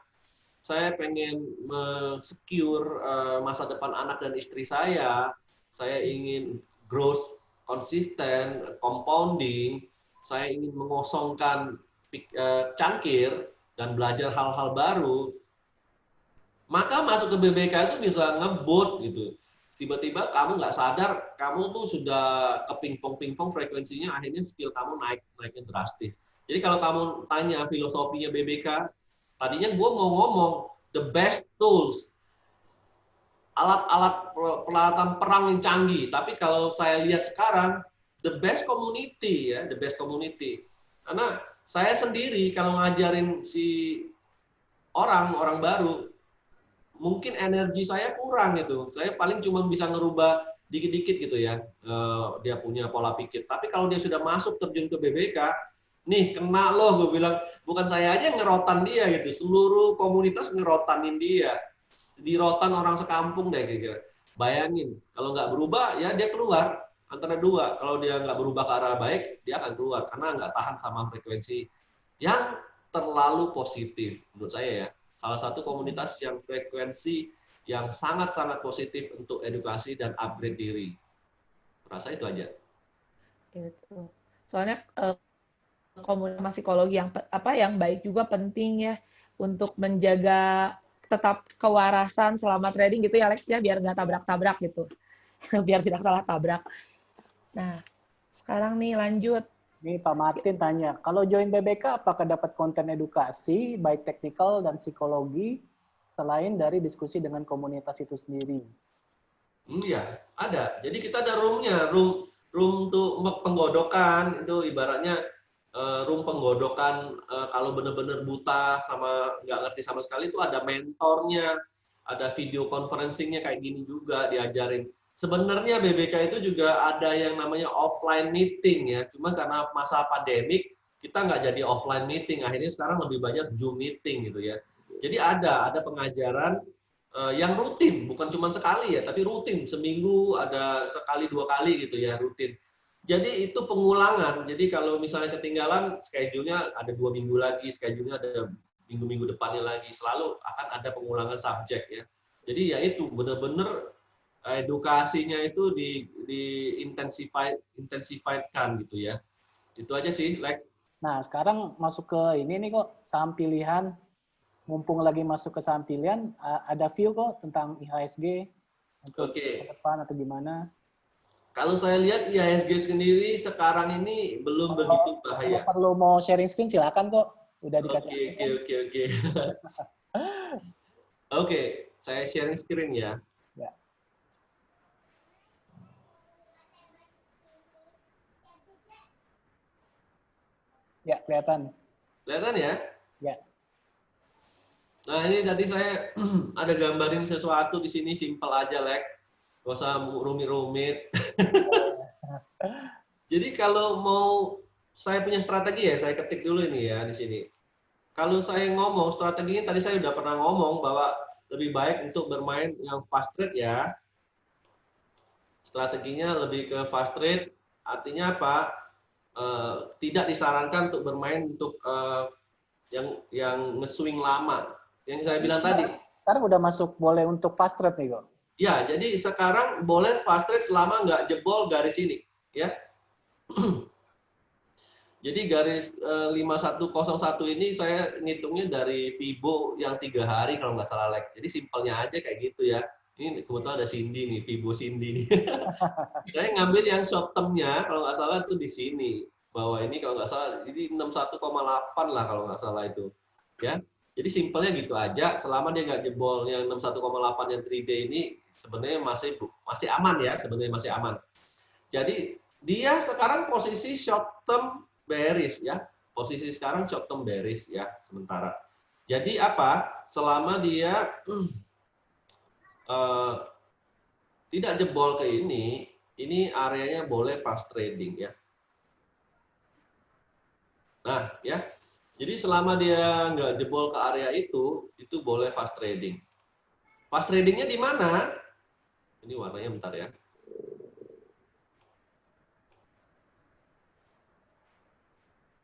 saya pengen secure masa depan anak dan istri saya ingin growth konsisten, compounding, saya ingin mengosongkan cangkir dan belajar hal-hal baru, maka masuk ke BBK itu bisa ngebut gitu. Tiba-tiba kamu nggak sadar, kamu tuh sudah kepingpong-pingpong frekuensinya, akhirnya skill kamu naiknya drastis. Jadi kalau kamu tanya filosofinya BBK, tadinya gue mau ngomong the best tools, alat-alat peralatan perang yang canggih. Tapi kalau saya lihat sekarang, the best community ya, the best community. Karena saya sendiri kalau ngajarin si orang baru, mungkin energi saya kurang gitu. Saya paling cuma bisa ngerubah dikit-dikit gitu ya, dia punya pola pikir. Tapi kalau dia sudah masuk terjun ke BBK, nih kena loh, gue bilang, bukan saya aja yang ngerotan dia gitu, seluruh komunitas ngerotanin dia, dirotan orang sekampung deh gitu. Bayangin, kalau nggak berubah ya dia keluar antara dua. Kalau dia nggak berubah ke arah baik, dia akan keluar karena nggak tahan sama frekuensi yang terlalu positif menurut saya ya. Salah satu komunitas yang frekuensi yang sangat-sangat positif untuk edukasi dan upgrade diri. Rasa itu aja. Itu. Soalnya komunitas psikologi yang baik juga penting ya untuk menjaga tetap kewarasan selama trading gitu ya Alex ya, biar nggak tabrak-tabrak gitu. Biar tidak salah tabrak. Nah, sekarang nih lanjut. Nih Pak Martin tanya, kalau join BBK apakah dapat konten edukasi, baik teknikal dan psikologi, selain dari diskusi dengan komunitas itu sendiri? Iya, ada. Jadi kita ada room-nya, room untuk penggodokan, itu ibaratnya room penggodokan kalau benar-benar buta sama nggak ngerti sama sekali, itu ada mentornya, ada video conferencing-nya kayak gini juga diajarin. sebenarnya BBK itu juga ada yang namanya offline meeting ya. Cuma karena masa pandemik kita nggak jadi offline meeting. Akhirnya sekarang lebih banyak Zoom meeting gitu ya. Jadi ada pengajaran yang rutin, bukan cuma sekali ya, tapi rutin. Seminggu ada sekali 2 kali gitu ya, rutin. Jadi itu pengulangan. Jadi kalau misalnya ketinggalan, schedule-nya ada 2 minggu lagi, schedule-nya ada minggu-minggu depannya lagi. Selalu akan ada pengulangan subjek ya. Jadi ya itu benar-benar edukasinya itu intensifiedkan gitu ya. Itu aja sih, like. Nah, sekarang masuk ke ini nih kok, saham pilihan. Mumpung lagi masuk ke saham pilihan, ada view kok tentang IHSG untuk ke depan atau gimana? Kalau saya lihat IHSG sendiri sekarang ini belum begitu bahaya. Kalau perlu mau sharing screen silakan kok. Udah dikasih. Oke. Oke, saya sharing screen ya. Ya, kelihatan. Kelihatan ya? Ya. Nah, ini tadi saya ada gambarin sesuatu di sini, simple aja, Lek. Gak usah rumit-rumit. Jadi kalau mau saya punya strategi ya, saya ketik dulu ini ya di sini. Kalau saya ngomong strateginya tadi saya udah pernah ngomong bahwa lebih baik untuk bermain yang fast trade ya. Strateginya lebih ke fast trade, artinya apa? Tidak disarankan untuk bermain untuk yang nge-swing lama. Yang saya bilang tadi. Sekarang udah masuk boleh untuk fast trade nih kok. Ya, jadi sekarang boleh fast trade selama nggak jebol garis ini, ya. Jadi garis 5101 ini saya ngitungnya dari Fibo yang 3 hari kalau nggak salah, Lek. Jadi simpelnya aja kayak gitu ya. Ini kebetulan ada Cindy nih, Fibo Cindy nih. Saya ngambil yang short term-nya kalau nggak salah itu di sini. Bahwa ini kalau nggak salah, ini 61,8 lah kalau nggak salah itu. Ya. Jadi simpelnya gitu aja, selama dia nggak jebol yang 61,8 yang 3D ini sebenarnya masih aman ya, sebenarnya masih aman. Jadi dia sekarang posisi short term bearish ya, posisi sekarang short term bearish ya sementara. Jadi apa? Selama dia tidak jebol ke ini areanya boleh fast trading ya. Nah ya. Jadi selama dia nggak jebol ke area itu boleh fast trading. Fast tradingnya di mana? Ini warnanya bentar ya.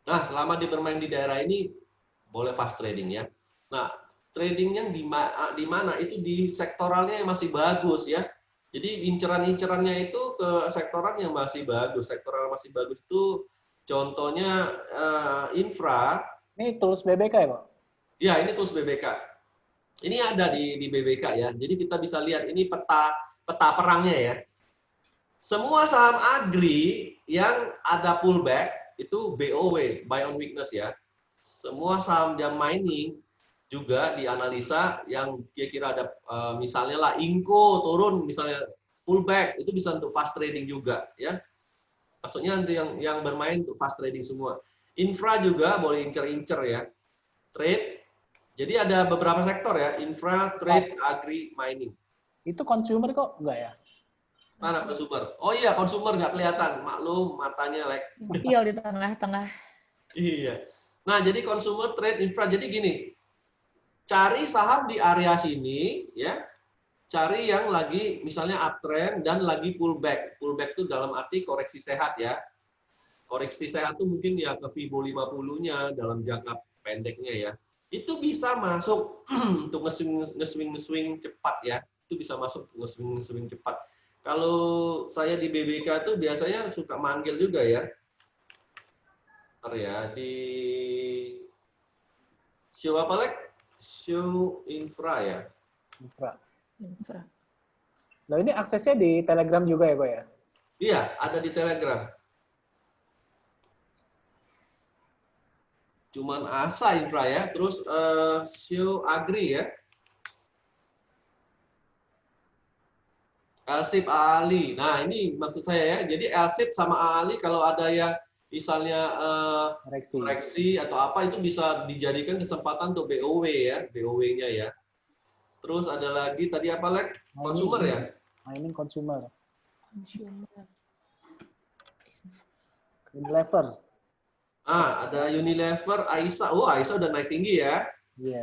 Nah, selama dia bermain di daerah ini boleh fast trading ya. Nah, tradingnya di mana? Itu di sektoralnya yang masih bagus ya. Jadi inceran-incerannya itu ke sektoral yang masih bagus. Sektoral masih bagus itu contohnya infra. Ini tools BBK ya, Pak? Ya, ini tools BBK. Ini ada di BBK ya. Jadi kita bisa lihat ini peta perangnya ya. Semua saham agri yang ada pullback itu BOW, buy on weakness ya. Semua saham yang mining juga dianalisa yang kira-kira ada misalnya lah Inco turun misalnya pullback itu bisa untuk fast trading juga ya. Maksudnya yang bermain untuk fast trading semua. Infra juga boleh incer-incer ya. Trade. Jadi ada beberapa sektor ya, infra, trade, agri, mining. Itu consumer kok enggak ya? Mana consumer? Oh iya, consumer nggak kelihatan. Maklum, matanya like. Iya, di tengah-tengah. Iya. Nah, jadi consumer, trade, infra. Jadi gini, cari saham di area sini, ya. Cari yang lagi misalnya uptrend dan lagi pullback. Pullback itu dalam arti koreksi sehat ya. Koreksi sehat itu mungkin ya ke Fibo 50-nya dalam jangka pendeknya ya. Itu bisa masuk untuk nge-swing cepat ya. Itu bisa masuk nge-swing cepat. Kalau saya di BBK itu biasanya suka manggil juga ya. Ntar ya, di show apa lagi? Show infra ya. Infra. Nah, ini aksesnya di Telegram juga ya, Kok ya? Iya, ada di Telegram. Cuman asa infra ya, terus show agri ya. LSIP Ali. Nah, ini maksud saya ya. Jadi LSIP sama Ali kalau ada yang misalnya koreksi atau apa itu bisa dijadikan kesempatan untuk BOW ya, BOW-nya ya. Terus ada lagi tadi apa lagi? Consumer ya? Mining consumer. Consumer. Unilever. Ada Unilever, Aisa. Oh, Aisa udah naik tinggi ya. Iya.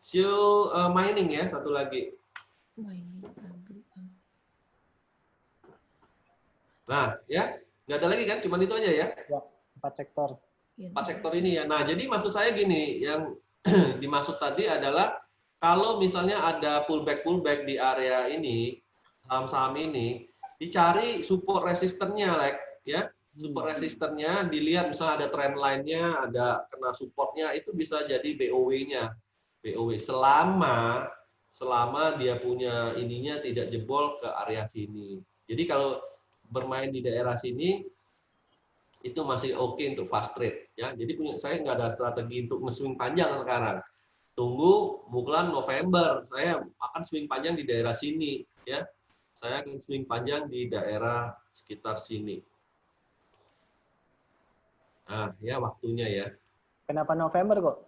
Show mining ya, satu lagi. Mining, agri. Nah, ya, nggak ada lagi kan? Cuman itu aja ya. Ya, 4 sektor. 4 sektor ini ya. Nah, jadi maksud saya gini, yang dimaksud tadi adalah kalau misalnya ada pullback di area ini, saham-saham ini, dicari support resistennya, ya. Support resistennya dilihat misalnya ada trend line-nya, ada kena supportnya, itu bisa jadi BOW-nya. BOW selama dia punya ininya tidak jebol ke area sini. Jadi kalau bermain di daerah sini itu masih oke untuk fast trade ya. Jadi saya nggak ada strategi untuk nge-swing panjang sekarang. Tunggu bulan November saya akan swing panjang di daerah sini ya. Saya akan swing panjang di daerah sekitar sini. Nah, ya waktunya ya. Kenapa November kok?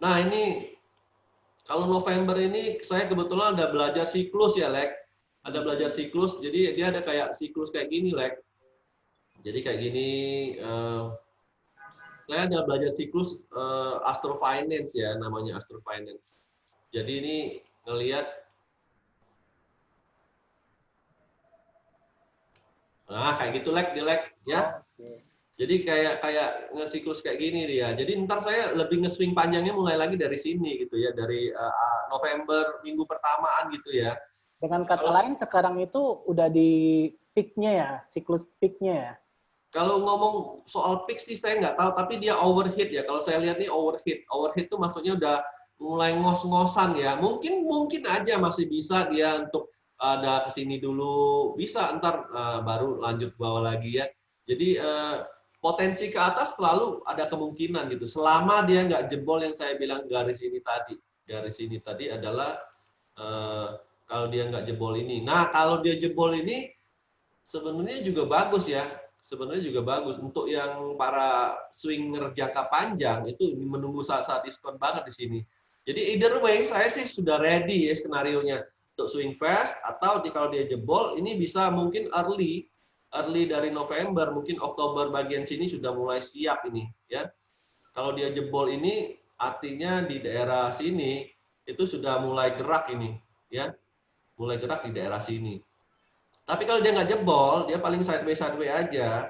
Nah, ini kalau November ini saya kebetulan ada belajar siklus ya, Lek. Ada belajar siklus, jadi dia ada kayak siklus kayak gini, Lek. Jadi kayak gini, saya ada belajar siklus Astro Finance ya, namanya Astro Finance. Jadi ini ngelihat, nah kayak gitu, Lek, ya. Jadi kayak nge-siklus kayak gini dia. Jadi ntar saya lebih nge-swing panjangnya mulai lagi dari sini gitu ya, dari November minggu pertamaan gitu ya. Dengan kata lain sekarang itu udah di peak-nya ya, siklus peak-nya ya. Kalau ngomong soal peak sih saya nggak tahu, tapi dia overheat ya. Kalau saya lihat nih overheat. Overheat itu maksudnya udah mulai ngos-ngosan ya. Mungkin aja masih bisa dia untuk ada kesini dulu, bisa ntar baru lanjut bawah lagi ya. Jadi potensi ke atas selalu ada kemungkinan gitu. Selama dia nggak jebol yang saya bilang garis ini tadi. Garis ini tadi adalah kalau dia nggak jebol ini. Nah, kalau dia jebol ini sebenarnya juga bagus ya. Sebenarnya juga bagus untuk yang para swinger jangka panjang itu menunggu saat-saat diskon banget di sini. Jadi either way saya sih sudah ready ya skenarionya untuk swing fast atau kalau dia jebol ini bisa mungkin early dari November, mungkin Oktober bagian sini sudah mulai siap ini ya. Kalau dia jebol ini artinya di daerah sini itu sudah mulai gerak ini ya. Mulai gerak di daerah sini. Tapi kalau dia nggak jebol, dia paling sideways aja.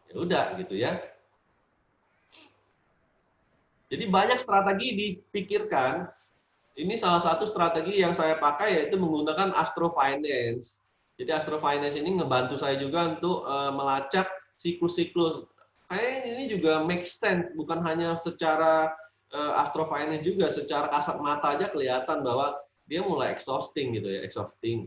Ya udah gitu ya. Jadi banyak strategi dipikirkan. Ini salah satu strategi yang saya pakai yaitu menggunakan Astro Finance. Jadi Astro Finance ini ngebantu saya juga untuk melacak siklus-siklus. Kayaknya ini juga make sense, bukan hanya secara Astro Finance juga, secara kasat mata aja kelihatan bahwa dia mulai exhausting gitu ya, exhausting.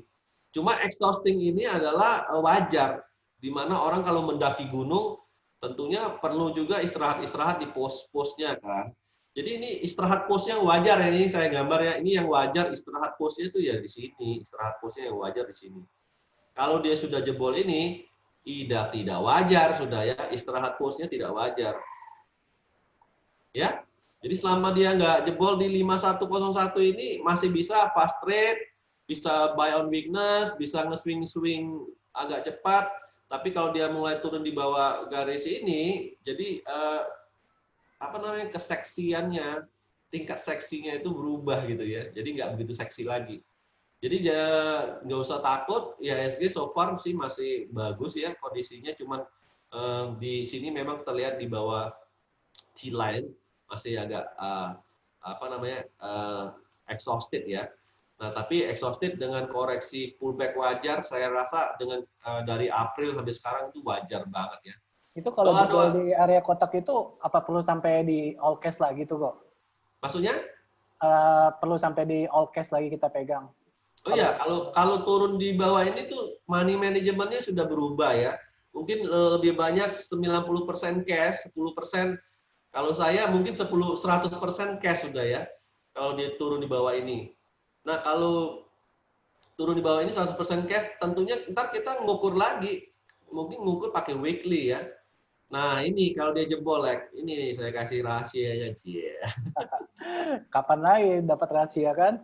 Cuma exhausting ini adalah wajar, di mana orang kalau mendaki gunung tentunya perlu juga istirahat-istirahat di pos-posnya kan. Jadi ini istirahat posnya wajar ya, ini saya gambar ya, ini yang wajar istirahat posnya itu ya di sini, istirahat posnya yang wajar di sini. Kalau dia sudah jebol ini, tidak wajar sudah ya, istirahat posnya tidak wajar. Ya, jadi selama dia nggak jebol di 5101 ini masih bisa fast trade, bisa buy on weakness, bisa nge-swing agak cepat, tapi kalau dia mulai turun di bawah garis ini, jadi keseksiannya, tingkat seksinya itu berubah gitu ya, jadi nggak begitu seksi lagi. Jadi nggak usah takut, IHSG so far sih masih bagus ya kondisinya, cuman di sini memang terlihat di bawah T-line masih agak exhausted ya. Nah, tapi exhausted dengan koreksi pullback wajar, saya rasa dengan dari April sampai sekarang itu wajar banget ya. Itu kalau jebol di area kotak itu apa perlu sampai di all cash lah gitu kok? Maksudnya? Perlu sampai di all cash lagi kita pegang. Oh iya, kalau turun di bawah ini tuh money manajemennya sudah berubah ya. Mungkin lebih banyak 90% cash, 10%. Kalau saya mungkin 100% cash sudah ya. Kalau dia turun di bawah ini. Nah, kalau turun di bawah ini 100% cash, tentunya ntar kita ngukur lagi. Mungkin ngukur pakai weekly ya. Nah, ini kalau dia jebol, ini saya kasih rahasianya. Kapan lagi dapat rahasia kan?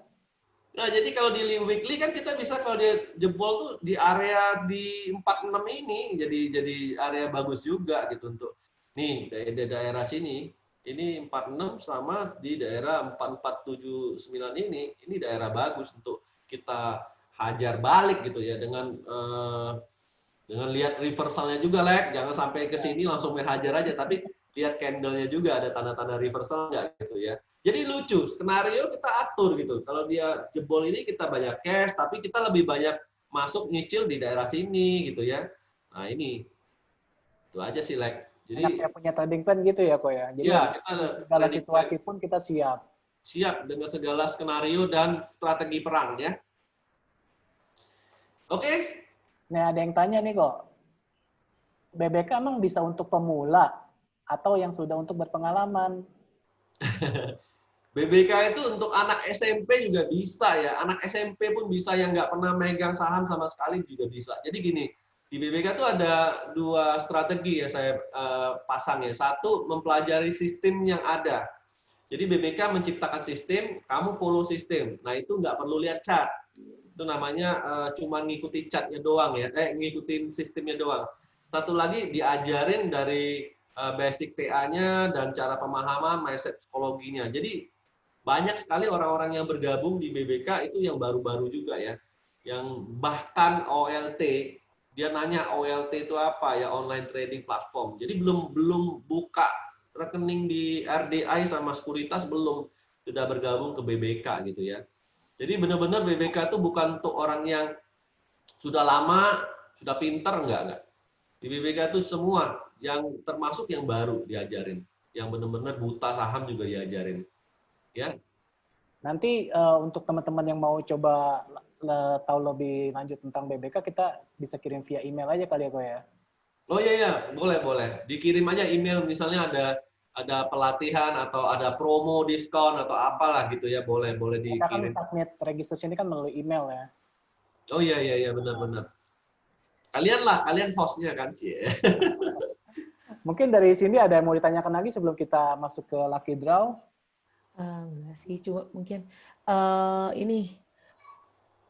Nah, jadi kalau di Lean Weekly kan kita bisa kalau dia jebol tuh di area di 46 ini jadi area bagus juga gitu untuk nih di daerah sini ini 46 sama di daerah 4479 ini daerah bagus untuk kita hajar balik gitu ya dengan lihat reversalnya juga, Lek. Jangan sampai ke sini langsung main hajar aja, tapi lihat candle-nya juga ada tanda-tanda reversal nggak gitu ya. Jadi lucu, skenario kita atur gitu. Kalau dia jebol ini kita banyak cash, tapi kita lebih banyak masuk nyicil di daerah sini gitu ya. Nah ini, itu aja sih, Lek. Enaknya Jadi punya trading plan gitu ya kok ya. Jadi ya untuk kita segala trading plan situasi pun kita siap. siap dengan segala skenario dan strategi perang ya. Oke, Nah, ada yang tanya nih kok, BBK emang bisa untuk pemula atau yang sudah untuk berpengalaman? BBK itu untuk anak SMP juga bisa ya. Anak SMP pun bisa yang nggak pernah megang saham sama sekali juga bisa. Jadi gini, di BBK itu ada dua strategi ya saya pasang ya. Satu, mempelajari sistem yang ada. Jadi BBK menciptakan sistem, kamu follow sistem. Nah itu nggak perlu lihat chart. Itu namanya cuma ngikuti chartnya doang ya. Ngikutin sistemnya doang. Satu lagi diajarin dari basic TA-nya dan cara pemahaman mindset psikologinya. Jadi banyak sekali orang-orang yang bergabung di BBK itu yang baru-baru juga ya. Yang bahkan OLT, dia nanya OLT itu apa ya, online trading platform. Jadi belum buka rekening di RDI sama sekuritas belum sudah bergabung ke BBK gitu ya. Jadi benar-benar BBK itu bukan untuk orang yang sudah lama, sudah pinter enggak. Di BBK itu semua yang termasuk yang baru diajarin, yang benar-benar buta saham juga diajarin. Ya, Nanti untuk teman-teman yang mau coba tahu lebih lanjut tentang BBK, kita bisa kirim via email aja kali ya kok ya. oh iya ya, boleh boleh. Dikirim aja email misalnya ada pelatihan atau ada promo diskon atau apalah gitu ya, boleh boleh Kita kan dikirim. submit registrasi ini kan melalui email ya. Oh iya iya iya benar-benar. Kalian hostnya kan, Cie. Mungkin dari sini ada yang mau ditanyakan lagi sebelum kita masuk ke lucky draw. Enggak sih, cuma mungkin ini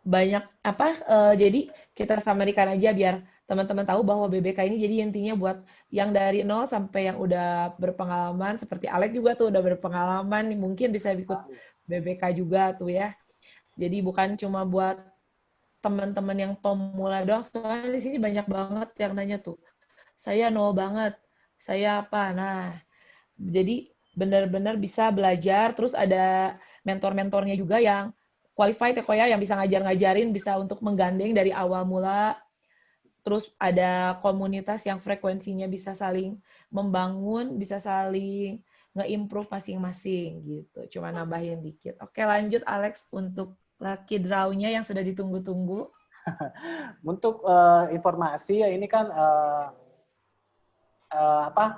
banyak apa jadi kita samarikan aja biar teman-teman tahu bahwa BBK ini jadi intinya buat yang dari nol sampai yang udah berpengalaman seperti Alex juga tuh udah berpengalaman nih, mungkin bisa ikut BBK juga tuh ya. Jadi bukan cuma buat teman-teman yang pemula doang, soalnya di sini banyak banget yang nanya tuh. Saya nol banget. Saya apa? Nah, jadi benar-benar bisa belajar, terus ada mentor-mentornya juga yang qualified ya kok ya, yang bisa ngajar-ngajarin, bisa untuk menggandeng dari awal mula. Terus ada komunitas yang frekuensinya bisa saling membangun, bisa saling nge-improve masing-masing gitu. Cuma nambahin dikit. Oke, lanjut Alex untuk lucky draw-nya yang sudah ditunggu-tunggu. Untuk informasi ya ini kan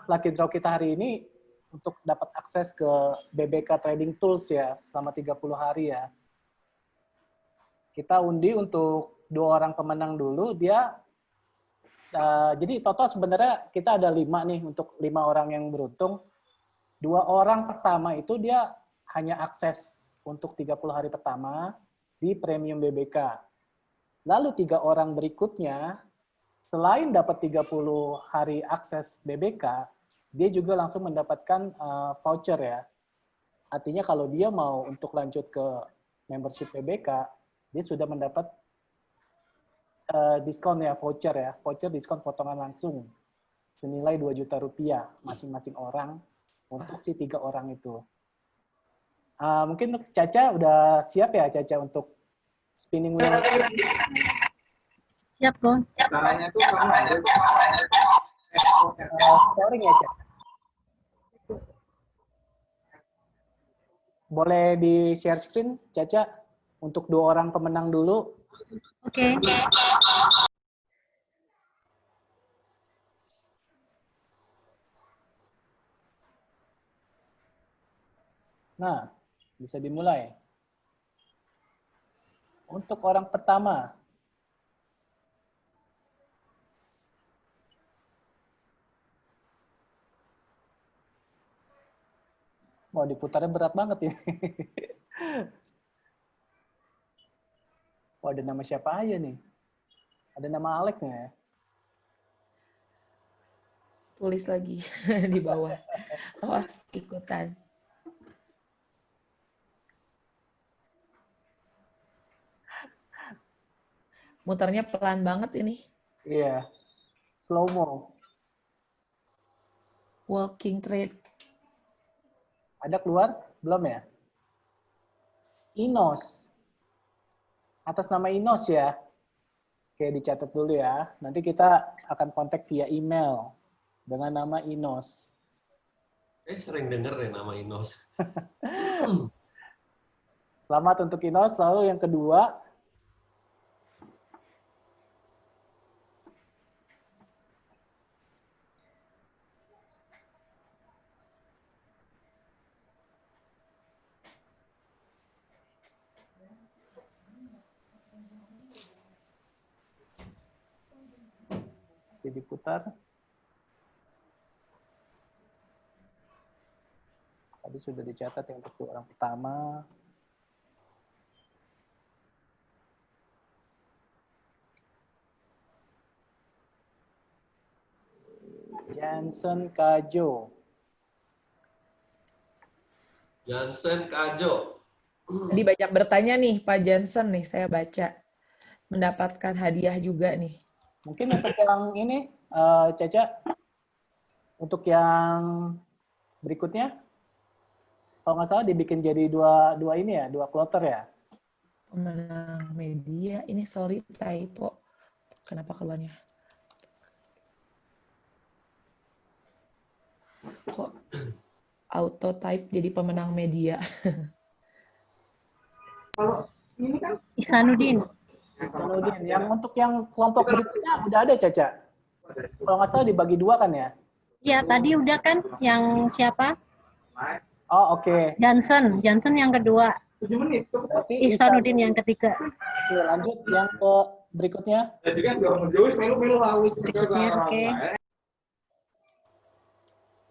lucky draw kita hari ini untuk dapat akses ke BBK Trading Tools ya selama 30 hari ya. Kita undi untuk 2 orang pemenang dulu. Dia jadi total sebenarnya kita ada 5 nih untuk 5 orang yang beruntung. 2 orang pertama itu dia hanya akses untuk 30 hari pertama di premium BBK. Lalu 3 orang berikutnya selain dapat 30 hari akses BBK, dia juga langsung mendapatkan voucher ya. Artinya kalau dia mau untuk lanjut ke membership BBK, dia sudah mendapat diskon ya, voucher diskon potongan langsung senilai 2 juta rupiah masing-masing orang untuk si 3 orang itu. Mungkin Caca udah siap ya Caca untuk spinning wheel? Siap, Ko. Caranya tuh kamu harus Scoring ya Caca. Boleh di share screen Caca untuk 2 orang pemenang dulu. Oke. Nah, bisa dimulai. Untuk orang pertama, mau diputarnya berat banget ini. Oh, ada nama siapa aja nih? Ada nama Alex nggak ya? Tulis lagi di bawah. Awas ikutan. Muternya pelan banget ini. Iya. Slow mo. Walking trade. Ada keluar? Belum ya? Inos. Atas nama Inos ya. Oke, dicatat dulu ya. Nanti kita akan kontak via email dengan nama Inos. Sering denger ya nama Inos. Selamat untuk Inos. Lalu yang kedua, masih diputar. Tadi sudah dicatat yang untuk orang pertama. Jansen Kajo. Jansen Kajo. Tadi banyak bertanya nih Pak Jansen nih, saya baca. Mendapatkan hadiah juga nih. Mungkin untuk yang ini, Caca, untuk yang berikutnya, kalau nggak salah dibikin jadi dua ini ya, dua kloter ya. Pemenang media, ini sorry typo. Kenapa keluarnya? Kok auto type jadi pemenang media? Kalau ini kan Ihsanuddin. Ihsanuddin. Yang untuk yang kelompok berikutnya udah ada, Caca. Kalau nggak salah dibagi dua kan ya? Ya, tadi udah kan yang siapa? Oh, oke. Johnson yang kedua. 7 menit. Berarti Ihsanuddin yang ketiga. Oke, lanjut yang ke berikutnya. Jadi kan gak menjauh, melu haus. Oke.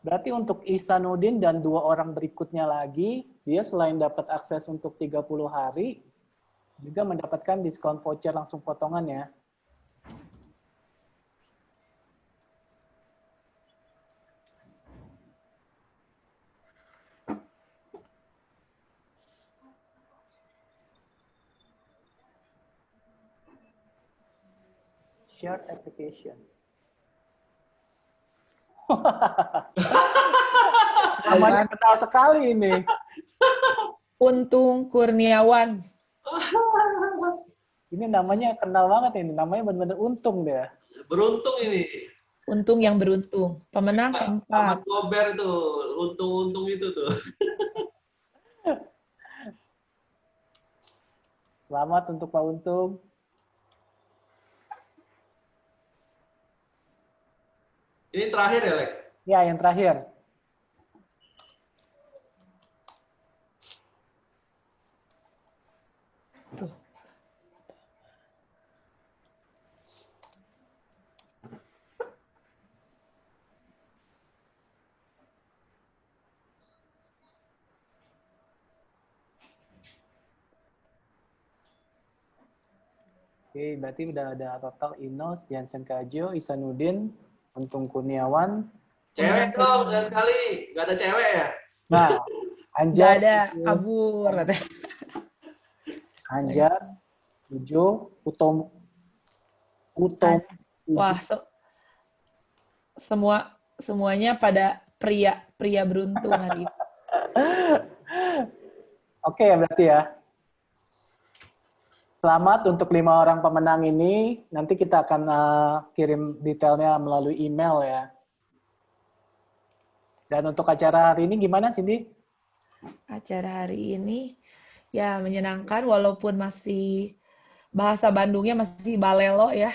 Berarti untuk Ihsanuddin dan dua orang berikutnya lagi, dia selain dapat akses untuk 30 hari, juga mendapatkan diskon voucher langsung potongan ya. Shared application. Namanya kenal sekali ini. Untung Kurniawan. Ini namanya kenal banget ini. Namanya benar-benar untung deh. Beruntung ini. Untung yang beruntung. Pemenang Sama keempat. Gober tuh, untung-untung itu tuh. Selamat untuk Pak Untung. Ini terakhir ya, Lek? Ya, yang terakhir. Oke, berarti udah ada total Inos, Jansen Kajo, Ihsanuddin, Untung Kurniawan. Cewek dong, sekali. Nggak ada cewek ya? Nah, Nggak Anjar, ada, kabur. Katanya. Anjar, Ujo, Utom, Ujo. Wah, semuanya pada pria beruntung hari ini. Oke, berarti ya. Selamat untuk 5 orang pemenang ini. Nanti kita akan kirim detailnya melalui email ya. Dan untuk acara hari ini gimana, Cindy? Acara hari ini ya menyenangkan walaupun masih bahasa Bandungnya masih balelo ya.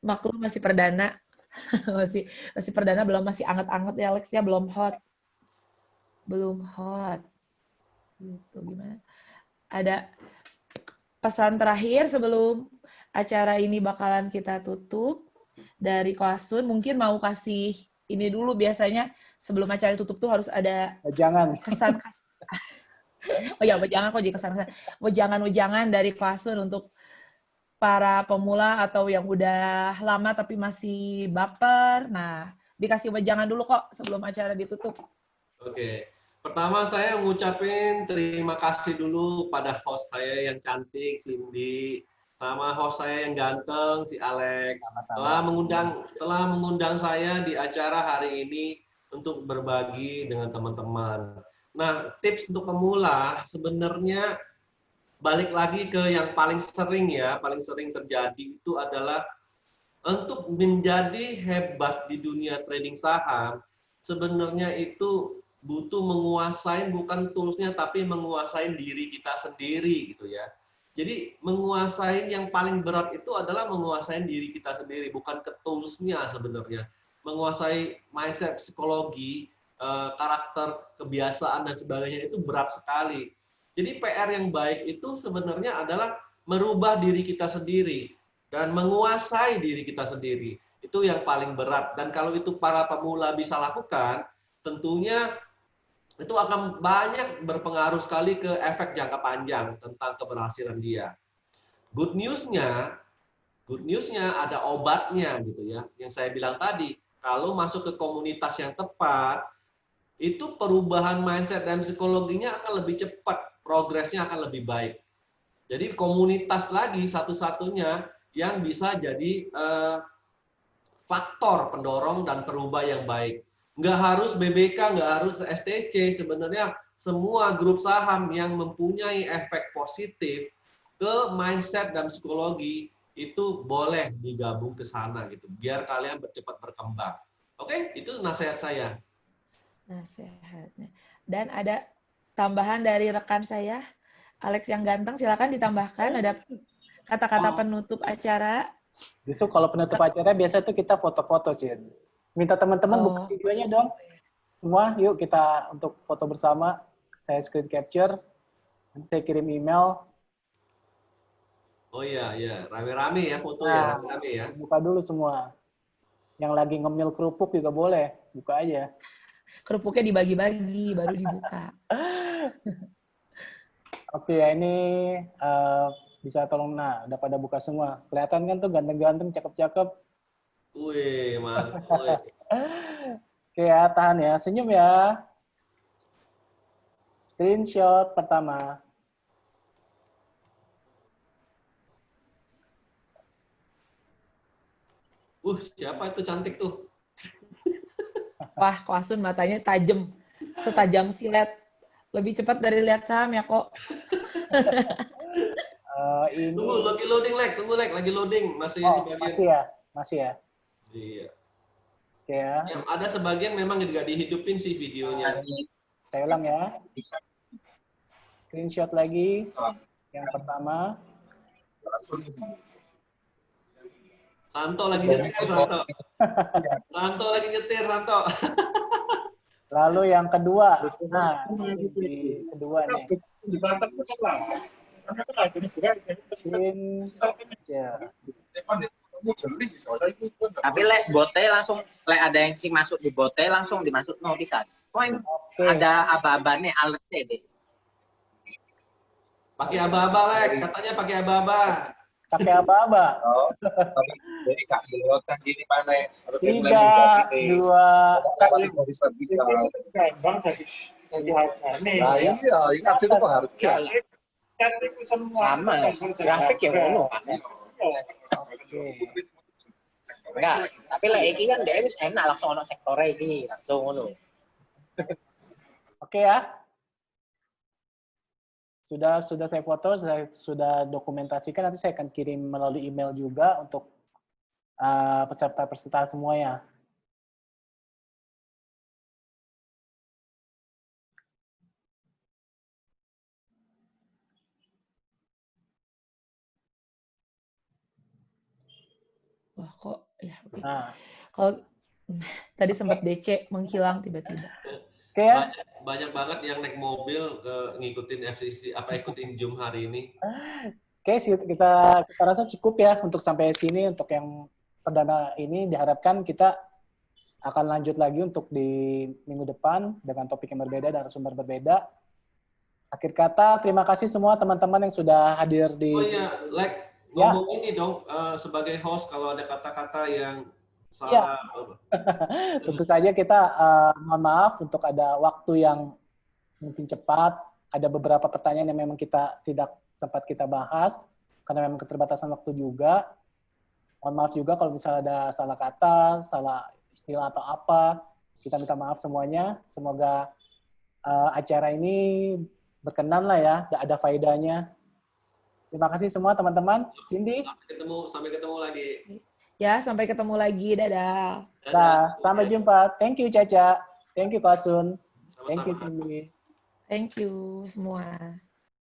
Maklum masih perdana. masih perdana, belum, masih anget-anget ya Alex ya, belum hot. Belum hot. Gitu gimana? Ada pesan terakhir sebelum acara ini bakalan kita tutup dari Koasun, mungkin mau kasih ini dulu. Biasanya sebelum acara tutup tuh harus ada Jangan. Oh ya, wejangan kok jadi kesana. Wejangan-wejangan dari Kwasun untuk para pemula atau yang udah lama tapi masih baper. Nah, dikasih wejangan dulu kok sebelum acara ditutup. Oke. Pertama saya ngucapin terima kasih dulu pada host saya yang cantik, Cindy, sama host saya yang ganteng, si Alex, telah mengundang saya di acara hari ini untuk berbagi dengan teman-teman. Nah, tips untuk pemula sebenarnya balik lagi ke yang paling sering terjadi itu adalah untuk menjadi hebat di dunia trading saham, sebenarnya itu butuh menguasai bukan toolsnya tapi menguasai diri kita sendiri gitu ya. Jadi menguasai yang paling berat itu adalah menguasai diri kita sendiri, bukan ke toolsnya sebenarnya. Menguasai mindset, psikologi, karakter, kebiasaan dan sebagainya itu berat sekali. Jadi PR yang baik itu sebenarnya adalah merubah diri kita sendiri dan menguasai diri kita sendiri. Itu yang paling berat. Dan kalau itu para pemula bisa lakukan, tentunya itu akan banyak berpengaruh sekali ke efek jangka panjang tentang keberhasilan dia. Good news-nya ada obatnya gitu ya. Yang saya bilang tadi, kalau masuk ke komunitas yang tepat, itu perubahan mindset dan psikologinya akan lebih cepat, progresnya akan lebih baik. Jadi komunitas lagi satu-satunya yang bisa jadi faktor pendorong dan perubah yang baik. Nggak harus BBK, nggak harus STC, sebenarnya semua grup saham yang mempunyai efek positif ke mindset dan psikologi itu boleh digabung ke sana gitu, biar kalian cepat berkembang. Oke, itu nasihat saya. Nasihatnya. Dan ada tambahan dari rekan saya, Alex yang ganteng, silakan ditambahkan. Ada kata-kata penutup acara. Justru kalau penutup acara biasa tuh kita foto-foto sih. Minta teman-teman buka videonya dong. Semua, yuk kita untuk foto bersama. Saya screen capture, nanti saya kirim email. Oh iya, rame-rame ya foto ya, rame-rame ya. Buka dulu semua. Yang lagi ngemil kerupuk juga boleh, buka aja. Kerupuknya dibagi-bagi, baru dibuka. Oke, ini bisa tolong, nah udah pada buka semua. Kelihatan kan tuh ganteng-ganteng, cakep-cakep. Wih, mantap. Oke ya, tahan ya. Senyum ya. Screenshot pertama. Siapa itu cantik tuh? Wah, Kwasun matanya tajam. Setajam silet. Lebih cepat dari lihat saham ya kok. Ini... Tunggu, lagi loading, lagi loading. Masih sebagian. Masih ya. Iya. Oke ya. Yang ada sebagian memang nggak dihidupin sih videonya. Saya ulang ya. Screenshot lagi. Yang pertama. Santo lagi nyetir, Santo. Santo lagi nyetir, Santo. Lalu yang kedua. Nah, ini kedua nih. Tapi lek bote langsung, lek ada yang sing masuk di bote langsung dimasuk no bisa. Ada aba-abane alertnya deh. Pakai aba-aba, Lek. Katanya pakai aba-aba. Pakai aba-aba. Jadi kasih lotan gini mana? 3, 2, 1. Nah iya, ingat itu harga. Sama, grafik yang ngono. Oke. Enggak, tapi lek iki kan dia wis enak langsung ono sektore iki, langsung ngono. Oke ya. Sudah saya foto, sudah dokumentasikan, nanti saya akan kirim melalui email juga untuk peserta-peserta semuanya. Wah kok ya. Okay. Nah. Kalau tadi sempat DC menghilang tiba-tiba. Oke ya. Banyak banget yang naik mobil ngikutin FCC ikutin Zoom hari ini. Oke, kita rasa cukup ya untuk sampai sini. Untuk yang perdana ini diharapkan kita akan lanjut lagi untuk di minggu depan dengan topik yang berbeda dan sumber berbeda. Akhir kata, terima kasih semua teman-teman yang sudah hadir di Oh iya, Ya. ngomong ini dong sebagai host kalau ada kata-kata yang Ya. salah. Tentu saja kita mohon maaf untuk ada waktu yang mungkin cepat. Ada beberapa pertanyaan yang memang kita tidak sempat kita bahas karena memang keterbatasan waktu juga. Mohon maaf juga kalau misalnya ada salah kata, salah istilah atau apa. Kita minta maaf semuanya. Semoga acara ini berkenan lah ya, ada faedahnya. Terima kasih semua teman-teman. Cindy? Sampai ketemu lagi. Ya, sampai ketemu lagi. Dadah. Nah, sampai jumpa. Thank you Caca. Thank you Kasun. Sama-sama. Thank you Cindy. Thank you semua.